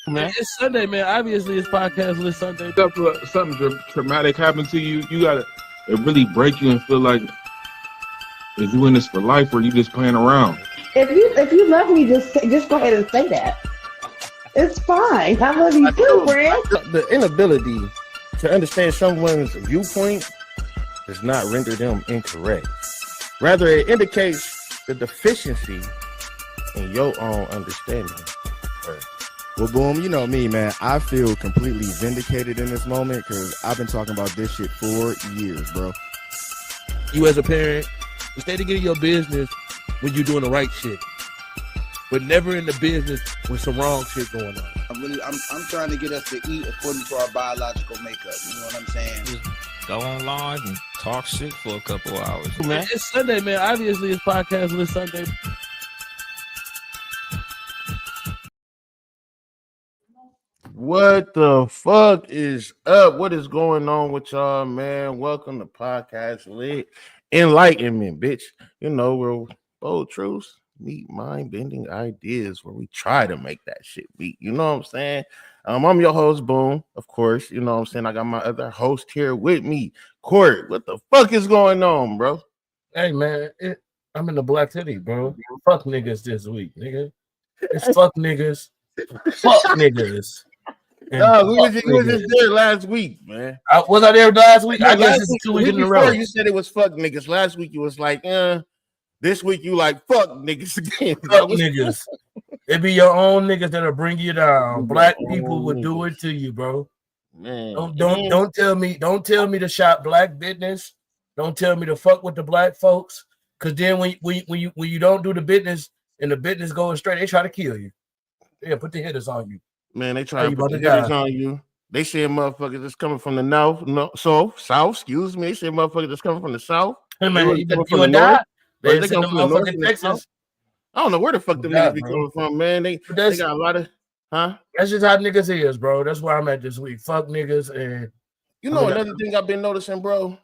Man, it's Sunday, man. Obviously, it's podcast list Sunday. Something traumatic happened to you, you gotta it really break you and feel like is you in this for life or you just playing around. If you love me, just go ahead and say that. It's fine. I love you too, friend. The inability to understand someone's viewpoint does not render them incorrect. Rather, it indicates the deficiency in your own understanding. Well, Boom, you know me, man. I feel completely vindicated in this moment because I've been talking about this shit for years, bro. You as a parent, instead of getting your business when you're doing the right shit, but never in the business with some wrong shit going on. I'm trying to get us to eat according to our biological makeup. You know what I'm saying? Just go on live and talk shit for a couple hours. Man, it's Sunday, man. Obviously, it's podcast list Sunday. What the fuck is up? What is going on with y'all, man? Welcome to Podcast Lit Enlightenment, bitch. You know, we're bold truths meet mind-bending ideas where we try to make that shit beat. You know what I'm saying? I'm your host, Boom, of course. You know what I'm saying? I got my other host here with me, Court. What the fuck is going on, bro? Hey, man, I'm in the black city, bro. Fuck niggas this week, nigga. It's fuck niggas. Fuck niggas. No, we was just there last week, man. Was I there last week? No, I guess it's 2 weeks in a row. You said it was fuck niggas. Last week you was like, this week you like fuck niggas again. Fuck niggas. It be your own niggas that'll bring you down. Black people would do it to you, bro. Man, don't tell me to shop black business. Don't tell me to fuck with the black folks. Cause then when you don't do the business and the business going straight, they try to kill you. Yeah, put the hitters on you. Man, they try to put the hitters on you. They say motherfuckers that's coming from the south, excuse me. They say motherfuckers that's coming from the south. Hey man, you would die. They come from the north and Texas. I don't know where the fuck them niggas be coming from, man. They got a lot of That's just how niggas is, bro. That's where I'm at this week. Fuck niggas. And you know another thing I've been noticing, bro.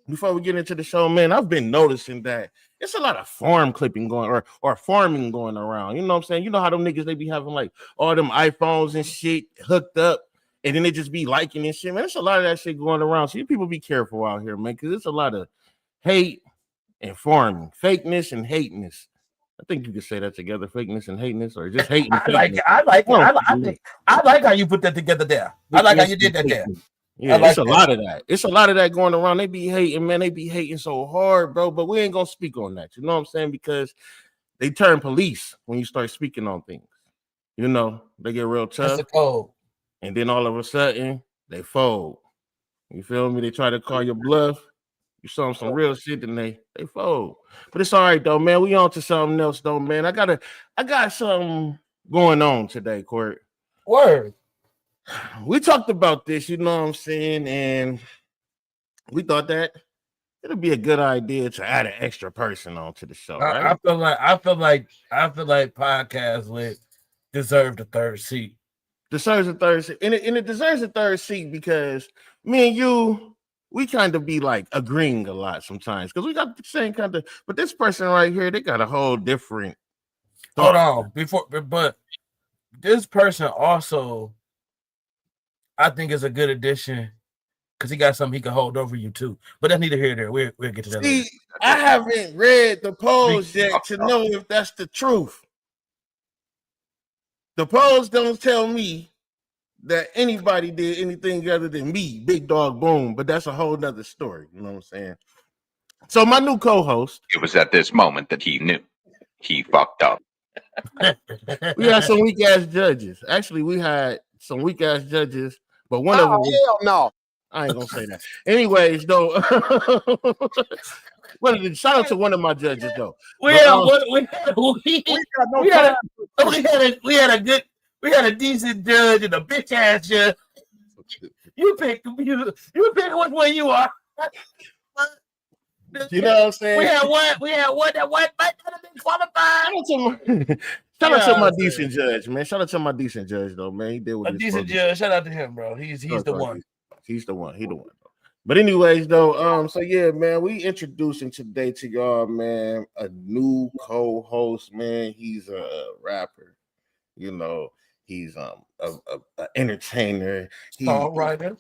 Before we get into the show, man, I've been noticing that it's a lot of farm clipping going or farming going around. You know what I'm saying? You know how them niggas they be having like all them iPhones and shit hooked up, and then they just be liking and shit. Man, there's a lot of that shit going around. So you people be careful out here, man, because it's a lot of hate and farming, fakeness and hateness. I think you could say that together, fakeness and hateness, or just hating. I like how you put that together there. I like how you did that there. Yeah, it's a lot of that. It's a lot of that going around. They be hating, man. They be hating so hard, bro. But we ain't gonna speak on that. You know what I'm saying? Because they turn police when you start speaking on things. You know, they get real tough. And then all of a sudden, they fold. You feel me? They try to call your bluff. You show them some real shit, then they fold. But it's all right though, man. We on to something else though, man. I got something going on today, Court. Word. We talked about this, you know what I'm saying, and we thought that it'd be a good idea to add an extra person onto the show. Right? I feel like Podcast Lit deserved a third seat. Deserves a third seat, and it deserves a third seat because me and you, we kind of be like agreeing a lot sometimes because we got the same kind of. But this person right here, they got a whole different. Hold on, but this person also, I think, is a good addition because he got something he can hold over you too. But that's neither here nor there. We'll get to that. See, I haven't read the polls yet to know if that's the truth. The polls don't tell me that anybody did anything other than me, Big Dog Boom. But that's a whole nother story. You know what I'm saying? So my new co-host. It was at this moment that he knew he fucked up. We had some weak ass judges. Actually, we had some weak ass judges. But one of them, hell no. I ain't gonna say that. Anyways, though, shout out to one of my judges though. We had a decent judge and a bitch ass judge. You pick which one you are. You know what I'm saying? We had one that might not have been qualified. Shout out to my decent judge, man. Shout out to my decent judge, though, man. He did what a decent judge. Shout out to him, bro. He's the one. He's the one. He the one. But anyways, though, so yeah, man, we introducing today to y'all, man, a new co-host, man. He's a rapper. You know, He's a entertainer. Songwriter.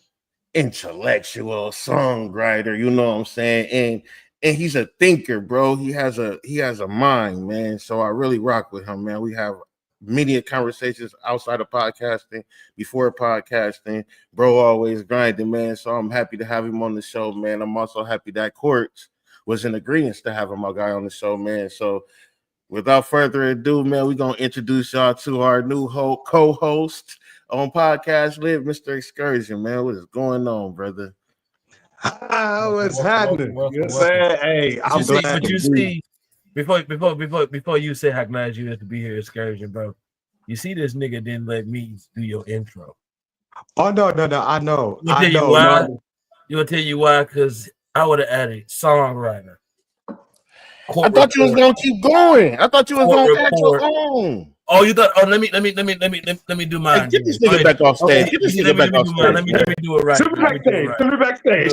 Intellectual songwriter, you know what I'm saying? And he's a thinker, bro. He has a mind, man. So I really rock with him, man. We have many conversations outside of podcasting, before podcasting. Bro always grinding, man. So I'm happy to have him on the show, man. I'm also happy that Courts was in agreement to having my guy on the show, man. So without further ado, man, we're gonna introduce y'all to our new co-host on Podcast Live, Mr. Excursion, man. What is going on, brother? What's happening? You know what I'm saying? Hey, I'm glad. But you see, before you say how glad you is to be here, Excursion, bro. You see, this nigga didn't let me do your intro. Oh no, I know. I know. Why? You will tell you why? Because I would have added songwriter. I thought you was gonna keep going. I thought you was gonna add your own. Oh, you thought? Oh, let me do mine. Hey, get this nigga back off stage. Get this nigga back off stage. Let me do it right. Send me backstage.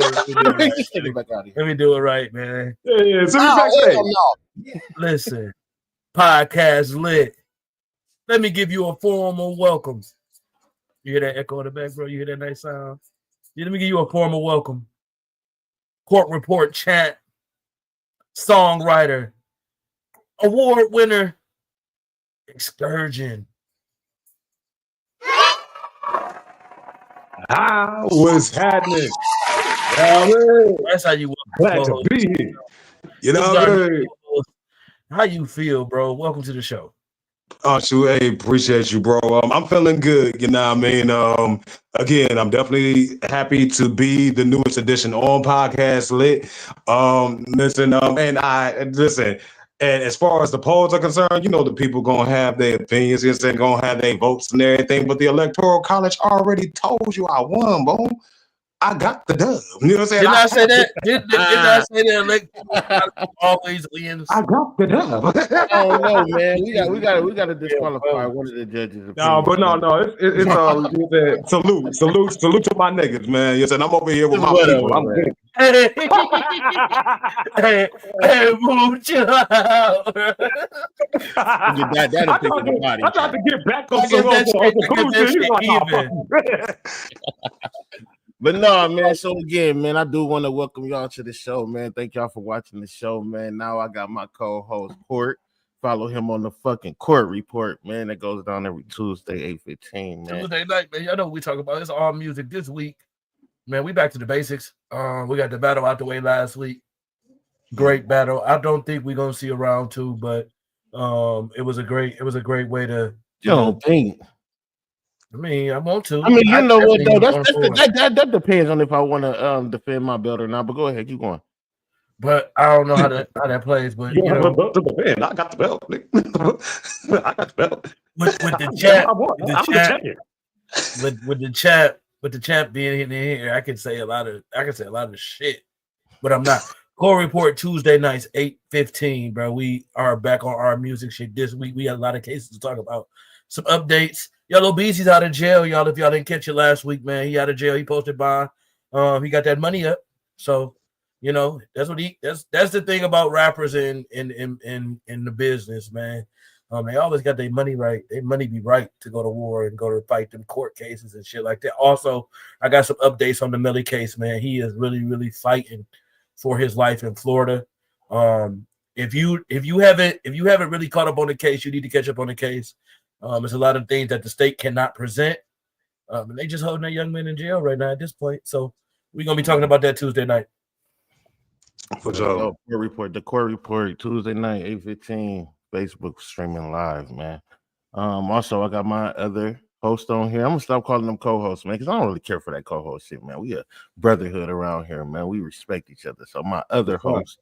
Let me do it right, man. Yeah. Send me backstage. Listen, Podcast Lit. Let me give you a formal welcome. You hear that echo in the back, bro? You hear that nice sound? Yeah, let me give you a formal welcome. Court report chat. Songwriter. Award winner. Excursion. What's happening? That's how you glad to be here. You know what I mean? How you feel, bro? Welcome to the show. Oh, shoot, hey, appreciate you, bro. I'm feeling good, you know what I mean? Again, I'm definitely happy to be the newest edition on Podcast Lit. Listen, and as far as the polls are concerned, you know, the people gonna have their opinions, they're gonna have their votes and everything, but the Electoral College already told you I won, bro. I got the dub. You know what I'm saying? Didn't I say that? Didn't I say that? Like, always wins. I got the dub. Oh no, man. We got to disqualify one of the judges. No. It's salute to my niggas, man. You said I'm over here with my people. I'm good. Hey, move chill out. I tried to get back on some But no, man. So again, man, I do want to welcome y'all to the show, man. Thank y'all for watching the show, man. Now I got my co-host Court. Follow him on the fucking Court Report, man. That goes down every Tuesday, 8:15, man. Tuesday night, man. Y'all know what we talk about. It's all music this week, man. We back to the basics. We got the battle out the way last week. Great battle. I don't think we're gonna see a round two, but it was a great way to. You don't think? I mean, I want to. I mean, you know what though? That depends on if I want to defend my belt or not. But go ahead, keep going. But I don't know how that plays. But you know, I got the belt. I got the belt. With the chat, with the chat being in here, I can say a lot of shit, but I'm not. Core Report Tuesday nights 8:15, bro. We are back on our music shit this week. We got a lot of cases to talk about. Some updates. Yellow Beezy's out of jail, y'all. If y'all didn't catch it last week, man, he out of jail. He posted bond. He got that money up. So, you know, that's the thing about rappers in the business, man. They always got their money right. Their money be right to go to war and go to fight them court cases and shit like that. Also, I got some updates on the Millie case, man. He is really, really fighting for his life in Florida. If you haven't really caught up on the case, you need to catch up on the case. There's a lot of things that the state cannot present. And they just holding that young man in jail right now at this point. So we're gonna be talking about that Tuesday night. For sure. The Court Report Tuesday night, 8:15, Facebook streaming live, man. Also I got my other host on here. I'm gonna stop calling them co-hosts, man, because I don't really care for that co-host shit, man. We a brotherhood around here, man. We respect each other. So my other host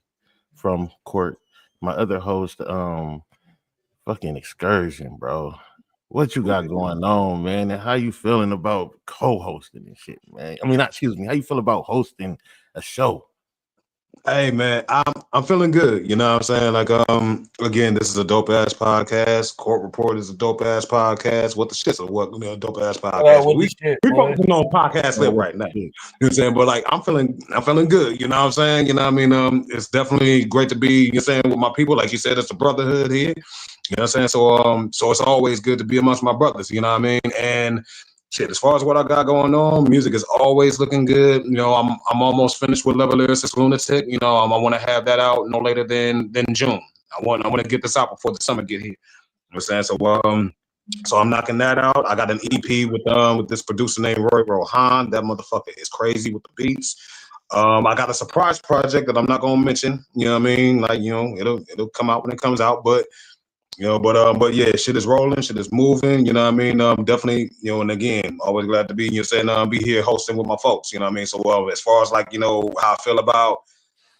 from Court, my other host, fucking Excursion, bro. What you got going on, man? And how you feeling about co-hosting and shit, man? I mean, how you feel about hosting a show? Hey man, I'm feeling good. You know what I'm saying? Like, again, this is a dope ass podcast. Court Report is a dope ass podcast. What the shit's a dope ass podcast. We focusing on Podcast Live right now. You know what I'm saying? But like, I'm feeling good. You know what I'm saying? You know what I mean? It's definitely great to be, you know what I'm saying, with my people. Like you said, it's a brotherhood here. You know what I'm saying? So it's always good to be amongst my brothers. You know what I mean? And shit, as far as what I got going on, music is always looking good. You know, I'm almost finished with Level Lyricist Lunatic. You know, I want to have that out no later than June. I want to get this out before the summer get here. You know what I'm saying? So I'm knocking that out. I got an EP with this producer named Roy Rohan. That motherfucker is crazy with the beats. I got a surprise project that I'm not gonna mention. You know what I mean? Like, you know, it'll come out when it comes out. But but yeah, shit is rolling, shit is moving. You know what I mean? Definitely, you know. And again, always glad to be, you know, saying be here hosting with my folks. You know what I mean? So as far as like, you know, how I feel about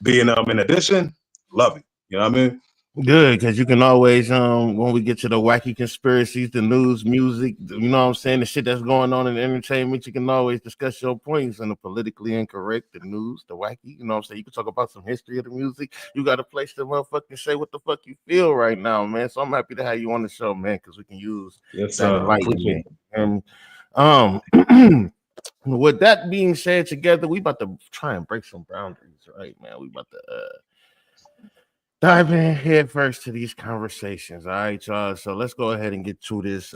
being in addition, love it. You know what I mean? Good, because you can always when we get to the wacky conspiracies, the news, music, you know what I'm saying, the shit that's going on in entertainment, you can always discuss your points in the politically incorrect, the news, the wacky, you know what I'm saying. You can talk about some history of the music. You got a place to motherfucking say what the fuck you feel right now, man. So I'm happy to have you on the show, man, because we can use that enlightenment. With that being said, together we about to try and break some boundaries, right, man? We about to dive in head first to these conversations. All right, y'all. So let's go ahead and get to this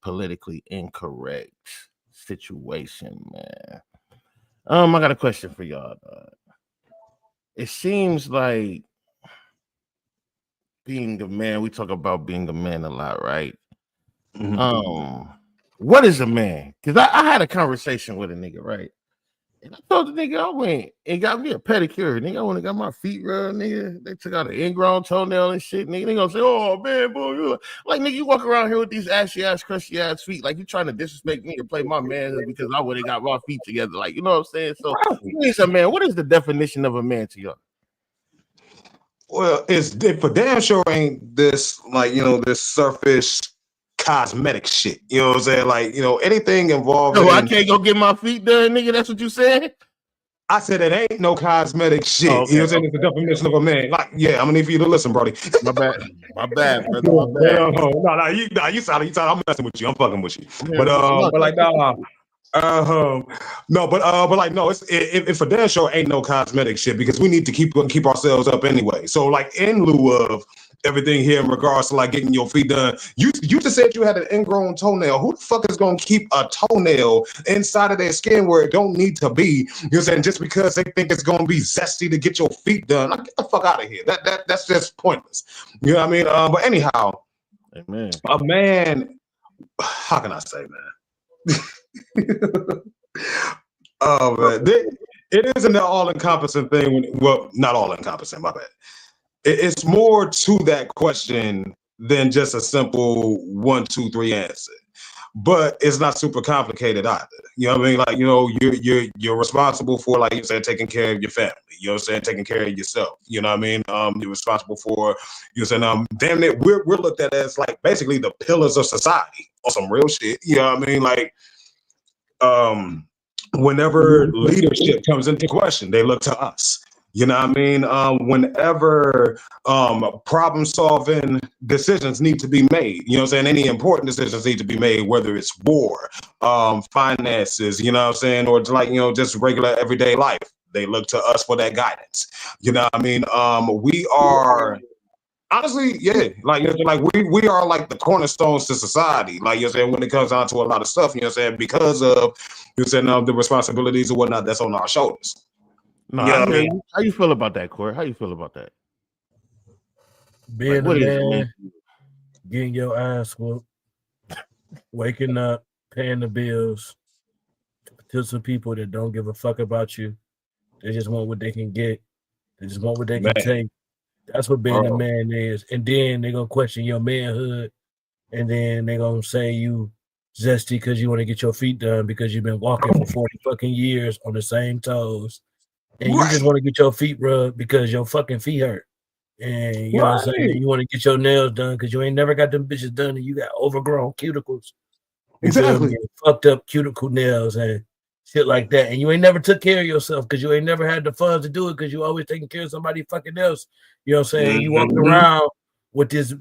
politically incorrect situation, man. I got a question for y'all. It seems like being a man, we talk about being a man a lot, right? Mm-hmm. What is a man? Because I had a conversation with a nigga, right? And I told the nigga I went and got me a pedicure. Nigga, I went and got my feet rubbed, nigga. They took out an ingrown toenail and shit. Nigga, they gonna say, oh man, boy, you like nigga, you walk around here with these ashy ass, crusty ass feet, like you trying to disrespect me to play my manhood because I would have got my feet together. Like, you know what I'm saying? So what is a man? What is the definition of a man to y'all? Well, it for damn sure ain't this, like, you know, this surface cosmetic shit. You know what I'm saying? Like, you know, anything involved. No, I can't go get my feet done, nigga. That's what you said? I said it ain't no cosmetic shit. Oh, okay, you know what I'm saying? It's the definition of a man. Like, yeah, I'm gonna need for you to listen, Brody. My bad, brother. My bad. You sound. I'm messing with you. I'm fucking with you. Yeah, But like, no, but like, no, it's for damn sure ain't no cosmetic shit because we need to keep ourselves up anyway. So like, in lieu of everything here in regards to like getting your feet done, you just said you had an ingrown toenail. Who the fuck is gonna keep a toenail inside of their skin where it don't need to be? You know what I'm saying? Just because they think it's gonna be zesty to get your feet done, like, get the fuck out of here. That's just pointless. You know what I mean? But anyhow, amen. A man. How can I say, man? Oh man, it isn't an all-encompassing thing. Well, not all-encompassing. My bad. It's more to that question than just a simple 1, 2, 3 answer. But it's not super complicated either. You know what I mean? Like, you know, you're responsible for, like you said, taking care of your family. You know what I'm saying? Taking care of yourself. You know what I mean? You're responsible for, you know what I'm saying? Damn it, we're looked at as like basically the pillars of society or some real shit. You know what I mean? Like, whenever leadership comes into question, they look to us. You know what I mean? Whenever problem solving decisions need to be made, you know what I'm saying? Any important decisions need to be made, whether it's war, finances, you know what I'm saying? Or like, you know, just regular everyday life. They look to us for that guidance. You know what I mean? We are honestly, yeah, like, you know, like we are like the cornerstones to society. Like, you know what I'm saying, when it comes down to a lot of stuff, you know what I'm saying, because of, you know what I'm saying, the responsibilities or whatnot that's on our shoulders. No, You know I what I hear mean? you. How you feel about that, Corey? How you feel about that? Being Like, a what is it, man, getting your ass whooped, waking up, paying the bills to some people that don't give a fuck about you. They just want what they can get. They just want what they can take. That's what being a man is. And then they're going to question your manhood. And then they're going to say you zesty because you want to get your feet done because you've been walking for 40 fucking years on the same toes. And you just want to get your feet rubbed because your fucking feet hurt. And you know what I'm saying? You want to get your nails done because you ain't never got them bitches done and you got overgrown cuticles. Exactly. Fucked up cuticle nails and shit like that. And you ain't never took care of yourself because you ain't never had the funds to do it because you always taking care of somebody fucking else. You know what I'm saying? You walking around with this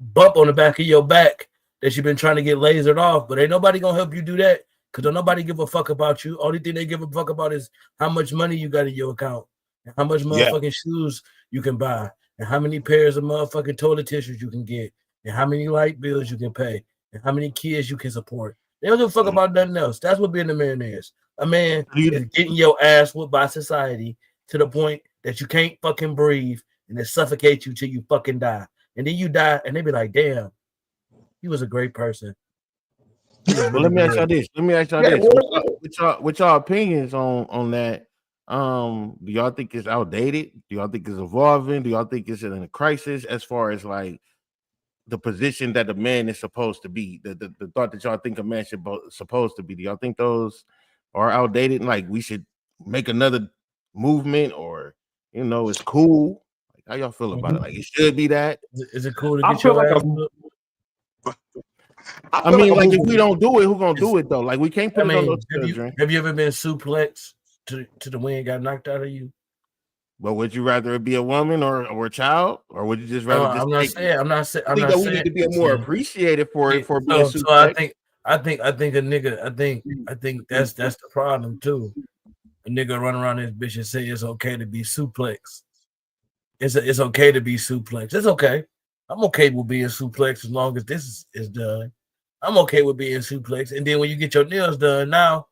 bump on the back of your back that you've been trying to get lasered off, but ain't nobody gonna help you do that because don't nobody give a fuck about you. Only thing they give a fuck about is how much money you got in your account and how much motherfucking shoes you can buy and how many pairs of motherfucking toilet tissues you can get and how many light bills you can pay, and how many kids you can support. They don't give a fuck about nothing else. That's what being a man is. A man is getting your ass whooped by society to the point that you can't fucking breathe and it suffocates you till you fucking die. And then you die, and they be like, damn, he was a great person. Well, let me ask y'all this. With y'all opinions on that, do y'all think it's outdated? Do y'all think it's evolving? Do y'all think it's in a crisis as far as like the position that the man is supposed to be? The thought that y'all think a man should supposed to be. Do y'all think those are outdated? Like we should make another movement, or it's cool? Like how y'all feel about it? Like it should be that. Is it cool to get your ass? I mean, like if we don't do it, who gonna do it though? Like we can't put it on those children. Have you ever been suplexed to the wind got knocked out of you? But would you rather it be a woman or a child, or would you just rather? I'm not saying. I think that we need to be more appreciated for it for being suplexed. So I think a nigga. I think that's the problem too. A nigga run around this bitch and say it's okay to be suplexed. It's okay to be suplexed. It's okay. I'm okay with being suplexed as long as this is done. I'm okay with being suplexed. And then when you get your nails done, now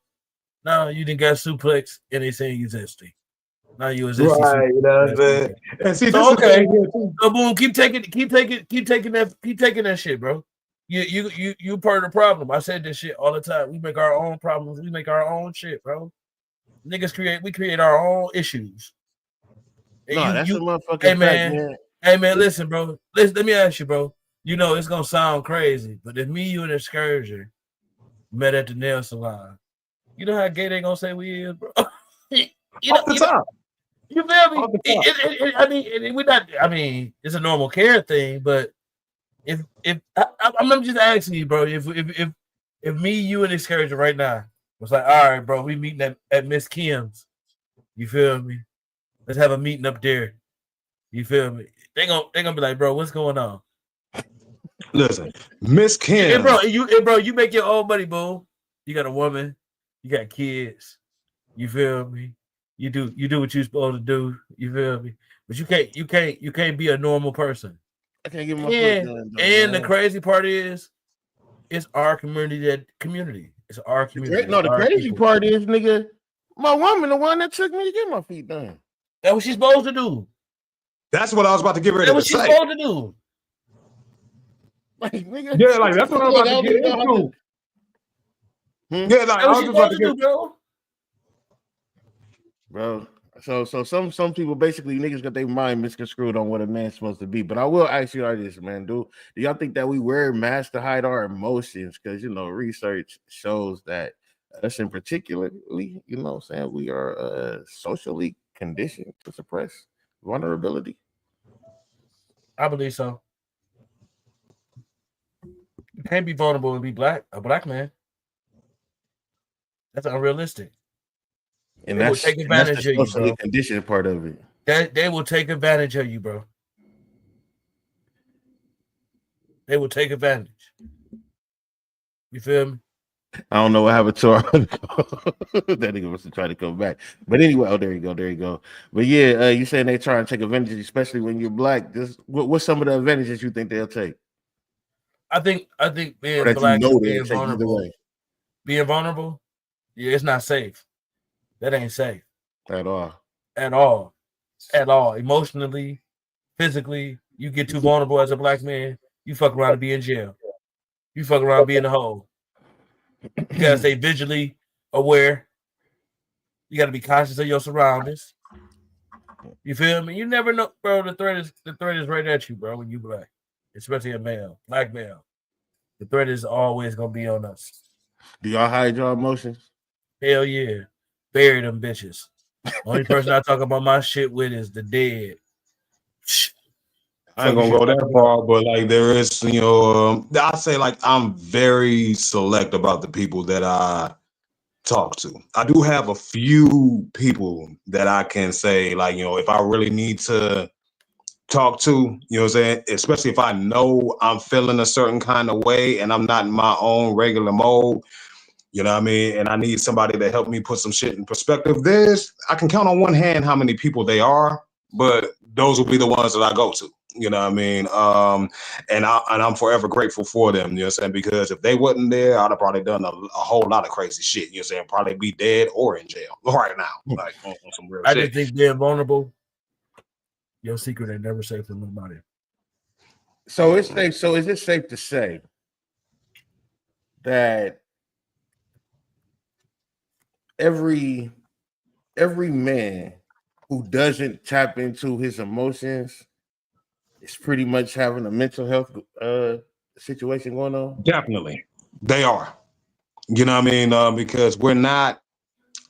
you didn't got suplex and they saying you zesty. Now you a zesty. Right, you know what I'm saying? And see, so okay. So boom, keep taking that shit, bro. You part of the problem. I said this shit all the time. We make our own problems. We make our own shit, bro. Niggas create our own issues. No, that's a motherfucking fact, man. Hey man, listen, bro. Let me ask you, bro. It's gonna sound crazy, but if me, you, and Excursion met at the nail salon, you know how gay they gonna say we is, bro? You feel me? We're not. I mean, it's a normal care thing, but if I'm just asking you, bro, if me, you, and Excursion right now was like, all right, bro, we meeting at Miss Kim's, you feel me? Let's have a meeting up there. You feel me? They gonna be like, bro, what's going on? Listen, Miss Kim. Bro, you make your own money, boo. You got a woman, you got kids. You feel me? You do what you're supposed to do. You feel me? But you can't be a normal person. I can't give my foot done, and the crazy part is, it's our community. It's our community. The crazy part is, nigga, my woman, the one that took me to get my feet done. That's what she's supposed to do. That's what I was about to get ready to say. That's what she's supposed to do. Like, nigga, yeah, like that's what I was about to get into. Yeah, like I was about to get, bro. So some people basically niggas got their mind misconstrued on what a man's supposed to be. But I will ask you this, man. Do y'all think that we wear masks to hide our emotions? Because research shows that us in particularly, we are socially conditioned to suppress vulnerability. I believe so. You can't be vulnerable and be a black man. That's unrealistic. And they will take advantage of you, bro. Conditioned part of it. They will take advantage of you, bro. They will take advantage. You feel me? I don't know what happened to our that nigga must have tried to come back. But anyway, there you go. But yeah, you saying they try and take advantage, especially when you're black. What's some of the advantages you think they'll take? I think being black is being vulnerable. Being vulnerable, yeah, it's not safe. That ain't safe. At all. Emotionally, physically, you get too vulnerable as a black man, you fuck around and be in jail. You fuck around and be in the hole. You gotta stay visually aware. You gotta be conscious of your surroundings. You feel me? You never know, bro. The threat is right at you, bro, when you black. Especially a male, black male. The threat is always gonna be on us. Do y'all hide your emotions? Hell yeah. Bury them bitches. Only person I talk about my shit with is the dead. I ain't gonna go that far, but like there is, I say like I'm very select about the people that I talk to. I do have a few people that I can say, like, if I really need to talk to, you know what I'm saying? Especially if I know I'm feeling a certain kind of way and I'm not in my own regular mode, you know what I mean? And I need somebody to help me put some shit in perspective. I can count on one hand how many people they are, but those will be the ones that I go to. You know what I mean? And I'm forever grateful for them, you know what I'm saying? Because if they wasn't there, I'd have probably done a whole lot of crazy shit, you know what I'm saying? Probably be dead or in jail right now, like on some real I shit. just think being vulnerable, your secret ain't never safe for nobody. So it's safe. So is it safe to say that every man who doesn't tap into his emotions is pretty much having a mental health situation going on? Definitely. They are. You know what I mean? Because we're not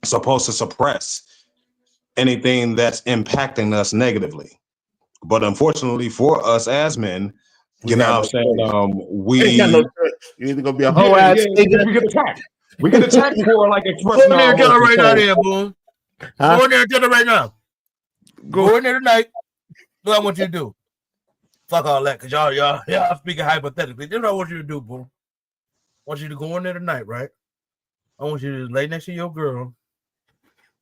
supposed to suppress anything that's impacting us negatively. But unfortunately for us as men, you know what I'm saying? We got no choice. You're either gonna be a whole ass nigga. We get attacked. We get attacked for like Go expressing in there our and tell her emotions. right now, there, boom. Huh? Go in there and tell her right now. Go in there tonight. What I want you to do. Fuck all that, cause y'all speaking hypothetically. This is what I want you to do, boom. I want you to go in there tonight, right? I want you to lay next to your girl,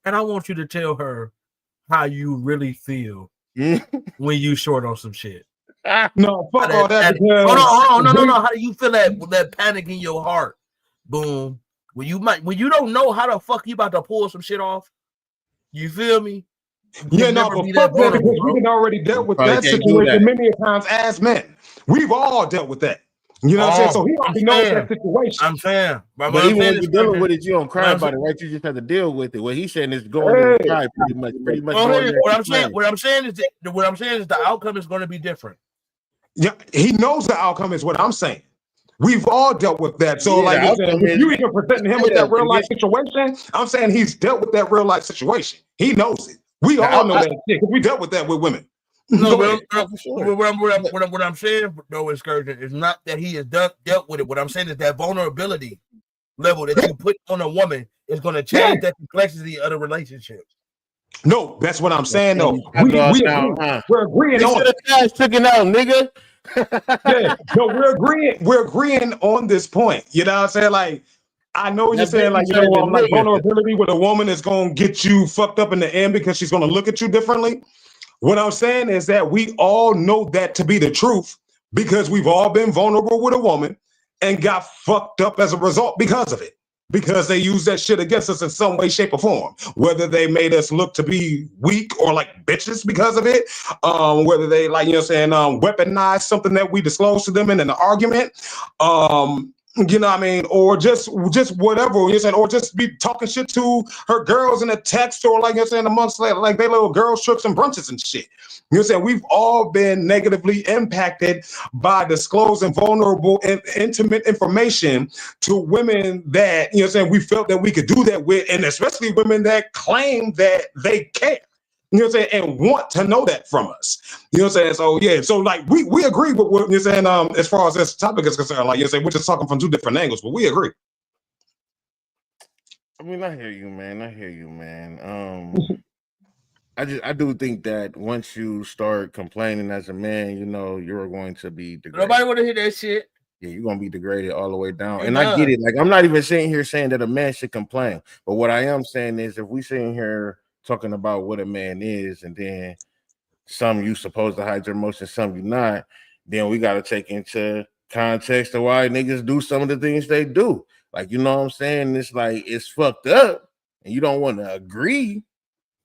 and I want you to tell her how you really feel when you short on some shit. No, fuck all that. Hold on, no. How do you feel that panic in your heart? Boom. When you don't know how the fuck you about to pull some shit off. You feel me? Yeah, no, but fuck that, because we can already dealt with that situation many times as men. We've all dealt with that. You know what I'm saying? So he already knows that situation. I'm saying, but even when you're dealing with it, you don't cry about it, right? You just have to deal with it. What he's saying is going to cry pretty much. What I'm saying is the outcome is going to be different. Yeah, he knows the outcome is what I'm saying. We've all dealt with that. So, like you're saying, if you even presenting him with that real life situation, I'm saying he's dealt with that real life situation. He knows it. We all know that shit because we dealt with that with women. No, what I'm saying, though, Excursion, is not that he has dealt with it. What I'm saying is that vulnerability level that you put on a woman is going to change that complexity of the relationship. No, that's what I'm saying, though. We agree. We're agreeing on it. Chicken out, nigga. Yeah, no, we're agreeing on this point. You know what I'm saying? Like, I know you're saying, like, you know, like vulnerability with a woman is gonna get you fucked up in the end because she's gonna look at you differently. What I'm saying is that we all know that to be the truth because we've all been vulnerable with a woman and got fucked up as a result because of it. Because they use that shit against us in some way, shape, or form. Whether they made us look to be weak or like bitches because of it, whether they, like, you know what I'm saying, weaponize something that we disclose to them in an argument, you know what I mean, or just whatever, you know, saying, or just be talking shit to her girls in a text, or like you're saying, amongst like they little girls trips and brunches and shit. You know what I'm saying? We've all been negatively impacted by disclosing vulnerable and intimate information to women that, you know what I'm saying, we felt that we could do that with, and especially women that claim that they care. You know what I'm saying? And want to know that from us. You know what I'm saying? So yeah, so like we agree with what you're saying, as far as this topic is concerned, like you're saying, we're just talking from two different angles, but we agree. I mean, I hear you, man. I do think that once you start complaining as a man, you know, you're going to be degraded. Nobody want to hear that shit. Yeah, you're gonna be degraded all the way down. And I get it. Like, I'm not even sitting here saying that a man should complain, but what I am saying is, if we sitting here talking about what a man is, and then some you supposed to hide your emotions, some you not, then we got to take into context of why niggas do some of the things they do. Like, you know what I'm saying? It's like, it's fucked up, and you don't want to agree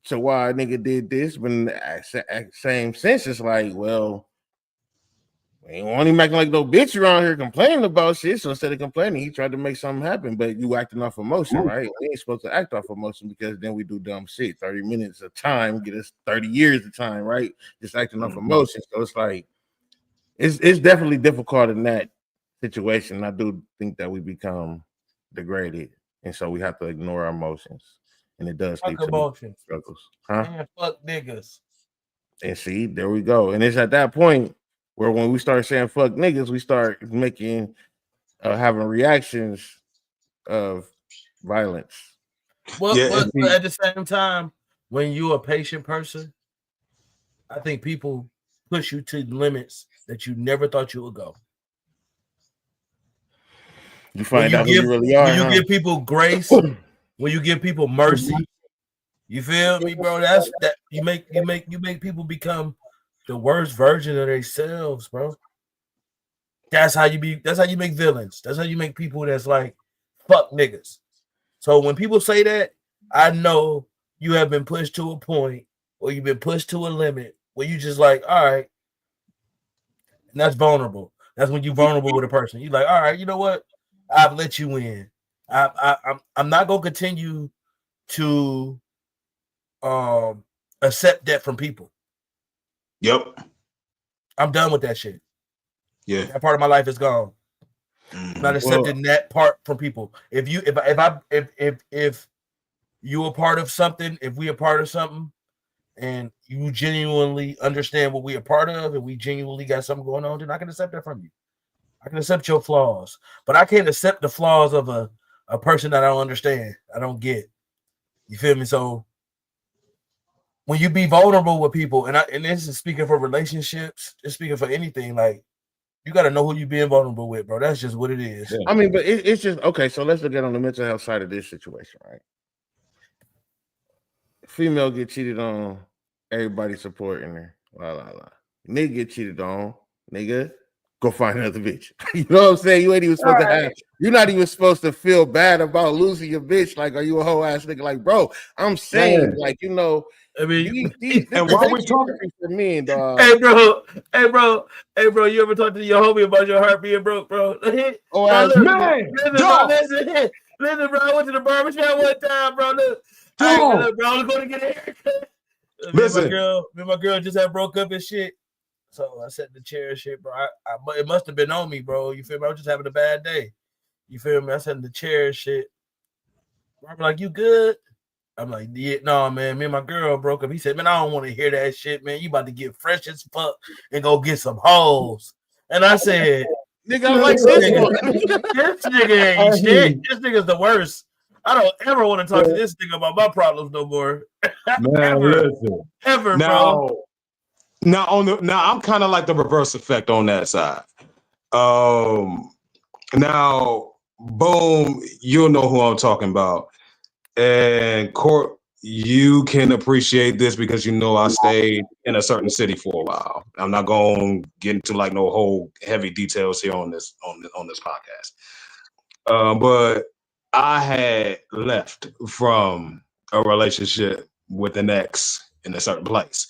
to why a nigga did this, but in the same sense, it's like, well, we ain't want him acting like no bitch around here complaining about shit. So instead of complaining, he tried to make something happen. But you acting off emotion, right? We ain't supposed to act off emotion because then we do dumb shit. 30 minutes of time get us 30 years of time, right? Just acting off emotion. So it's like, it's definitely difficult in that situation. I do think that we become degraded, and so we have to ignore our emotions, and it does lead to emotions, struggles. Man, fuck niggas. And see, there we go. And it's at that point where when we start saying fuck niggas, we start making having reactions of violence. Well, but at the same time, when you're a patient person, I think people push you to limits that you never thought you would go. You find out who you really are. When you give people grace, when you give people mercy, you feel me, bro? That's that you make people become the worst version of themselves, bro. That's how you make villains. That's how you make people that's like fuck niggas. So when people say that, I know you have been pushed to a point or you've been pushed to a limit where you just like, all right, and that's vulnerable. That's when you're vulnerable with a person. You're like, all right, you know what? I've let you in. I'm not gonna continue to accept that from people. Yep. I'm done with that shit. Yeah. That part of my life is gone. I'm not accepting that part from people. If you a part of something, if we a part of something, and you genuinely understand what we are part of, and we genuinely got something going on, then I can accept that from you. I can accept your flaws, but I can't accept the flaws of a person that I don't understand. I don't get. You feel me? So when you be vulnerable with people, and this is speaking for relationships, just speaking for anything, like you got to know who you being vulnerable with, bro. That's just what it is. I mean, but it's just okay. So let's look at on the mental health side of this situation, right? Female get cheated on, everybody supporting her. La la la. Nigga get cheated on, nigga, go find another bitch. You know what I'm saying? You ain't even supposed to have. You're not even supposed to feel bad about losing your bitch. Like, are you a whole ass nigga? Like, bro, I'm saying, like, you know. I mean, and why we talking for men, dog? Hey, bro, you ever talk to your homie about your heart being broke, bro? Oh, bro, listen, listen, bro. I went to the barbershop one time, bro. Look, bro, I was going to get a haircut. Listen, me and my girl just had broke up and shit. So I sat in the chair and shit, bro. It must have been on me, bro. You feel me? I was just having a bad day. You feel me? I sat in the chair and shit. I'm like, you good? I'm like, yeah, no, man. Me and my girl broke up. He said, man, I don't want to hear that shit, man. You about to get fresh as fuck and go get some hoes. And I said, nigga, I like this one. This nigga ain't shit. This nigga's the worst. I don't ever want to talk to this nigga about my problems no more. Man, listen. Ever, now, bro. Now I'm kind of like the reverse effect on that side. Now, boom, you'll know who I'm talking about. And Court, you can appreciate this because you know I stayed in a certain city for a while. I'm not going to get into like no whole heavy details here on this podcast. But I had left from a relationship with an ex in a certain place.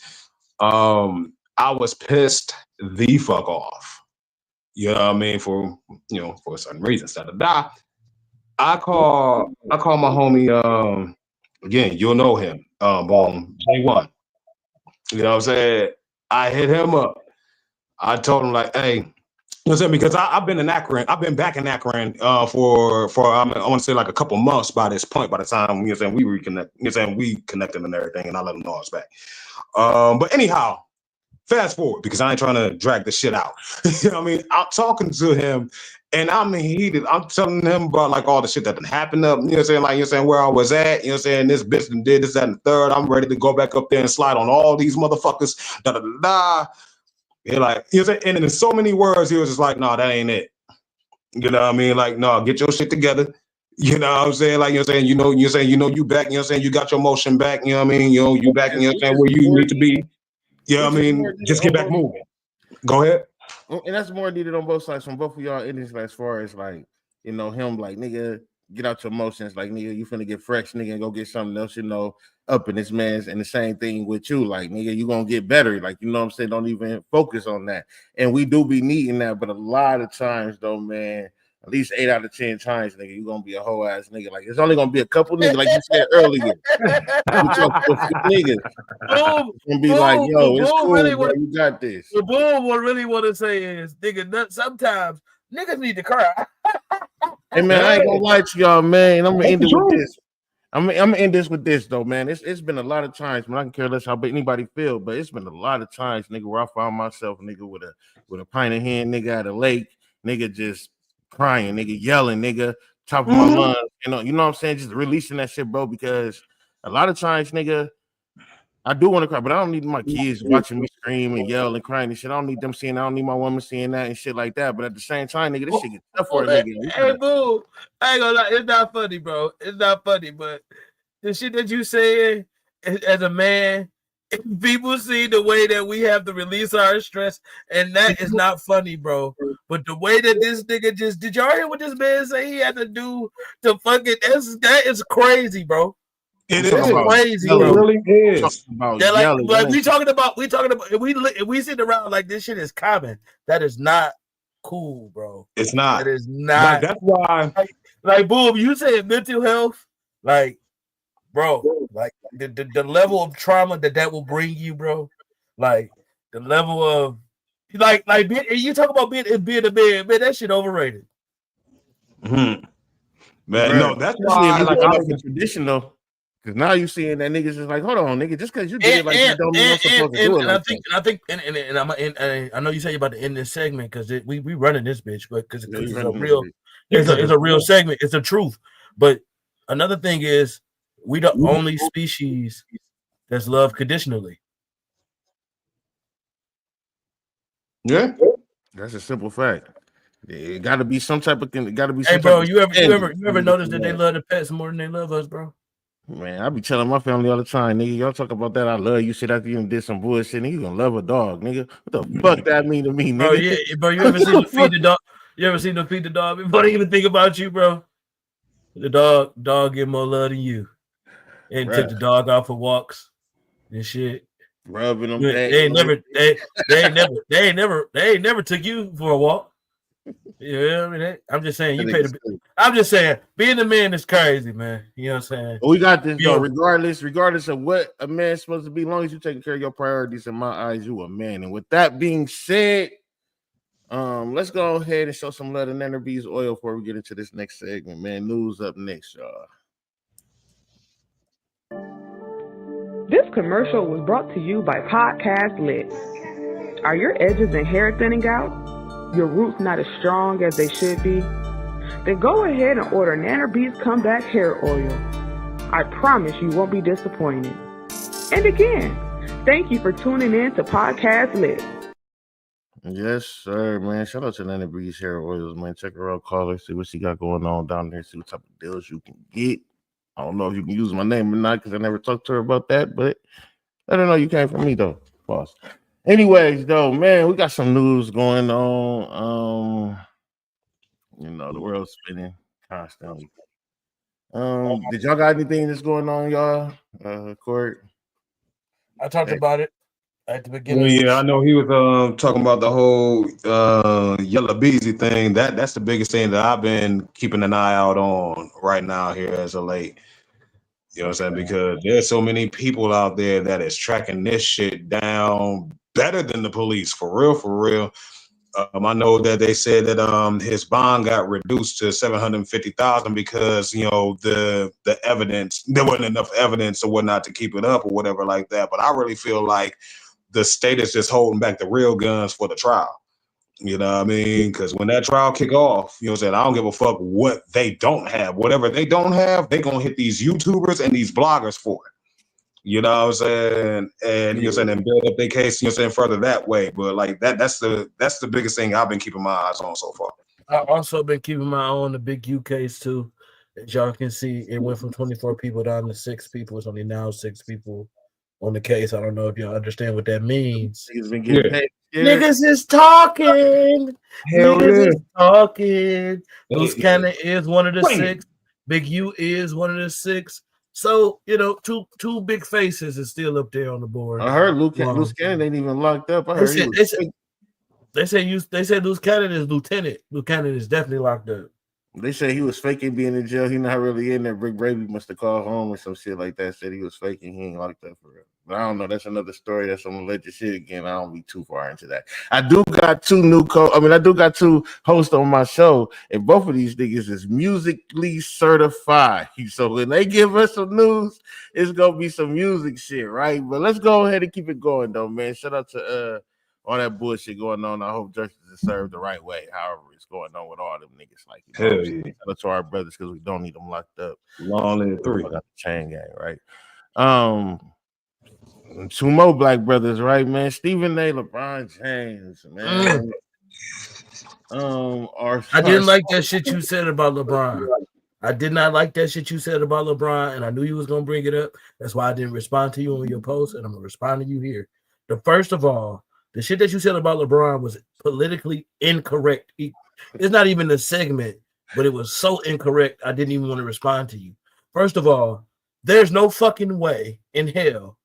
I was pissed the fuck off. You know what I mean? For for certain reasons. I call my homie, again, you'll know him, J1. You know what I'm saying? I hit him up. I told him like, hey, you know what I'm saying? Because I've been in Akron, I've been back in Akron for I want to say like a couple months by this point, by the time, you know what I'm saying, we reconnect, you know what I'm saying, we connected and everything, and I let him know I was back. But anyhow, fast forward, because I ain't trying to drag the shit out. You know what I mean? I'm talking to him and I'm heated. I'm telling him about like all the shit that happened up, you know what I'm saying? Like, you know what I'm saying, where I was at, you know what I'm saying? This bitch did this, that, and the third. I'm ready to go back up there and slide on all these motherfuckers. Da da da da. You're like, you know what I'm saying? And in so many words, he was just like, no, that ain't it. You know what I mean? Like, no, get your shit together. You know what I'm saying? Like, you know what I'm saying? You back, you know what I'm saying? You got your motion back, you know what I mean? You back, you know what I'm saying, where you need to be. You know what I mean? Just get back moving. Go ahead. And that's more needed on both sides from both of y'all endings, as far as like, you know, him like, nigga, get out your emotions, like, nigga, you finna get fresh, nigga, and go get something else, you know, up in this man's. And the same thing with you, like, nigga, you gonna get better, like, you know what I'm saying? Don't even focus on that. And we do be needing that, but a lot of times though, man, at least 8 out of 10 times, nigga, you gonna be a whole ass nigga. Like, it's only gonna be a couple niggas, like you said earlier. You talk to a few niggas. Boom, and be like, yo, it's cool, really bro. You got this. What Boom would really want to say is, nigga, sometimes niggas need to cry. Hey man, I ain't gonna lie to y'all, man. I'm gonna end it with this. I'm gonna end this with this though, man. It's been a lot of times, man. I can care less how anybody feel, but it's been a lot of times, nigga, where I found myself, nigga, with a pint of hand, nigga, at a lake, nigga, just crying, nigga, yelling, nigga, top of my lungs, you know what I'm saying? Just releasing that shit, bro, because a lot of times, nigga, I do want to cry, but I don't need my kids watching me scream and yell and crying and shit. I don't need them seeing. I don't need my woman seeing that and shit like that. But at the same time, nigga, this shit gets tough for a nigga. Hey, Boom, I ain't gonna lie, it's not funny, bro. It's not funny, but the shit that you saying as a man, People see the way that we have to release our stress, and that is not funny, bro. But the way that this nigga just did y'all hear what this man say he had to do to fucking that is crazy, bro. It It's is crazy, It bro. really is. They're like we talking about if we sitting around like this shit is common. That is not cool, bro. It's not. That is not. That's why. Like boom, you said mental health, like, bro, like the level of trauma that will bring you, bro. Like the level of you talk about being a man, that shit overrated. Mm-hmm. Man, Bro, no, that's why. Like I like the tradition though, because now you seeing that niggas is like, hold on, nigga, just because you did it like that don't mean I'm supposed to do it like that. And I know you say you're about to end this segment because we running this bitch, but because Yeah, it's you a running real, this it's a real segment. It's the truth. But another thing is we the only species that's loved conditionally. Yeah, That's a simple fact. It got to be some type of thing. It got to be Hey, some bro, type you of ever notice that they love the pets more than they love us, bro? Man, I be telling my family all the time, nigga. Y'all talk about that. I love you. Shit after you did some bullshit, nigga. You gonna love a dog, nigga. What the fuck that mean to me, nigga? Bro, yeah, bro. You ever seen them feed the dog? You ever seen them feed the dog before they even think about you, bro? The dog get more love than you, and took the dog out for walks and shit. Rubbing them. They ain't never took you for a walk. You know what I mean? I'm just saying I'm just saying being a man is crazy, man. You know what I'm saying? But we got this though. Regardless of what a man's supposed to be, as long as you taking care of your priorities, in my eyes, you a man. And with that being said, let's go ahead and show some love to Nana B's oil before we get into this next segment, man. News up next, y'all. This commercial was brought to you by Podcast Lit. Are your edges and hair thinning out? Your roots not as strong as they should be? Then go ahead and order Nana B's Comeback Hair Oil. I promise you won't be disappointed. And again, thank you for tuning in to Podcast Lit. Yes, sir, man. Shout out to Nana B's Hair Oils, man. Check her out, call her, see what she got going on down there, see what type of deals you can get. I don't know if you can use my name or not because I never talked to her about that, but I don't know. You came from me though, boss. Anyways, though, man, we got some news going on. You know, the world's spinning constantly. Did y'all got anything that's going on, y'all? Court? I talked about it at the beginning. Well, yeah, I know he was talking about the whole Yellow Beezy thing. That's the biggest thing that I've been keeping an eye out on right now here as of late. You know what I'm saying? Because there's so many people out there that is tracking this shit down better than the police, for real, for real. I know that they said that his bond got reduced to $750,000 because the evidence, there wasn't enough evidence or whatnot to keep it up or whatever like that. But I really feel like the state is just holding back the real guns for the trial. You know what I mean? Because when that trial kick off, you know what I'm saying, I don't give a fuck what they don't have. Whatever they don't have, they gonna hit these YouTubers and these bloggers for it. You know what I'm saying? And you know what I'm saying, and build up their case, you know what I'm saying, further that way. But like that's the biggest thing I've been keeping my eyes on so far. I've also been keeping my eye on the Big U case too. As y'all can see, it went from 24 people down to 6 people. It's only now 6 people on the case. I don't know if y'all understand what that means. He's been getting paid. Niggas is talking. Niggas is talking. Loose Cannon is one of the 6. Big U is one of the 6. So, two big faces is still up there on the board. I heard Loose Cannon ain't even locked up. I heard they said Loose Cannon is lieutenant. Loose Cannon is definitely locked up. They said he was faking being in jail. He not really in there. Rick Brady must have called home or some shit like that. Said he was faking. He ain't locked up for real. But I don't know. That's another story. That's some alleged shit again. I don't be too far into that. I do got 2 hosts on my show, and both of these niggas is musically certified. So when they give us some news, it's gonna be some music shit, right? But let's go ahead and keep it going, though, man. Shout out to all that bullshit going on. I hope justice is served the right way. However, it's going on with all them niggas. Like, hell yeah. Shout out to our brothers because we don't need them locked up. Long live 3. Got the chain gang, right? 2 more black brothers, right, man? Stephen A. LeBron James, man. I didn't like that shit you said about LeBron. I did not like that shit you said about LeBron, and I knew you was gonna bring it up. That's why I didn't respond to you on your post, and I'm gonna respond to you here. First of all, the shit that you said about LeBron was politically incorrect. It's not even a segment, but it was so incorrect I didn't even want to respond to you. First of all, there's no fucking way in hell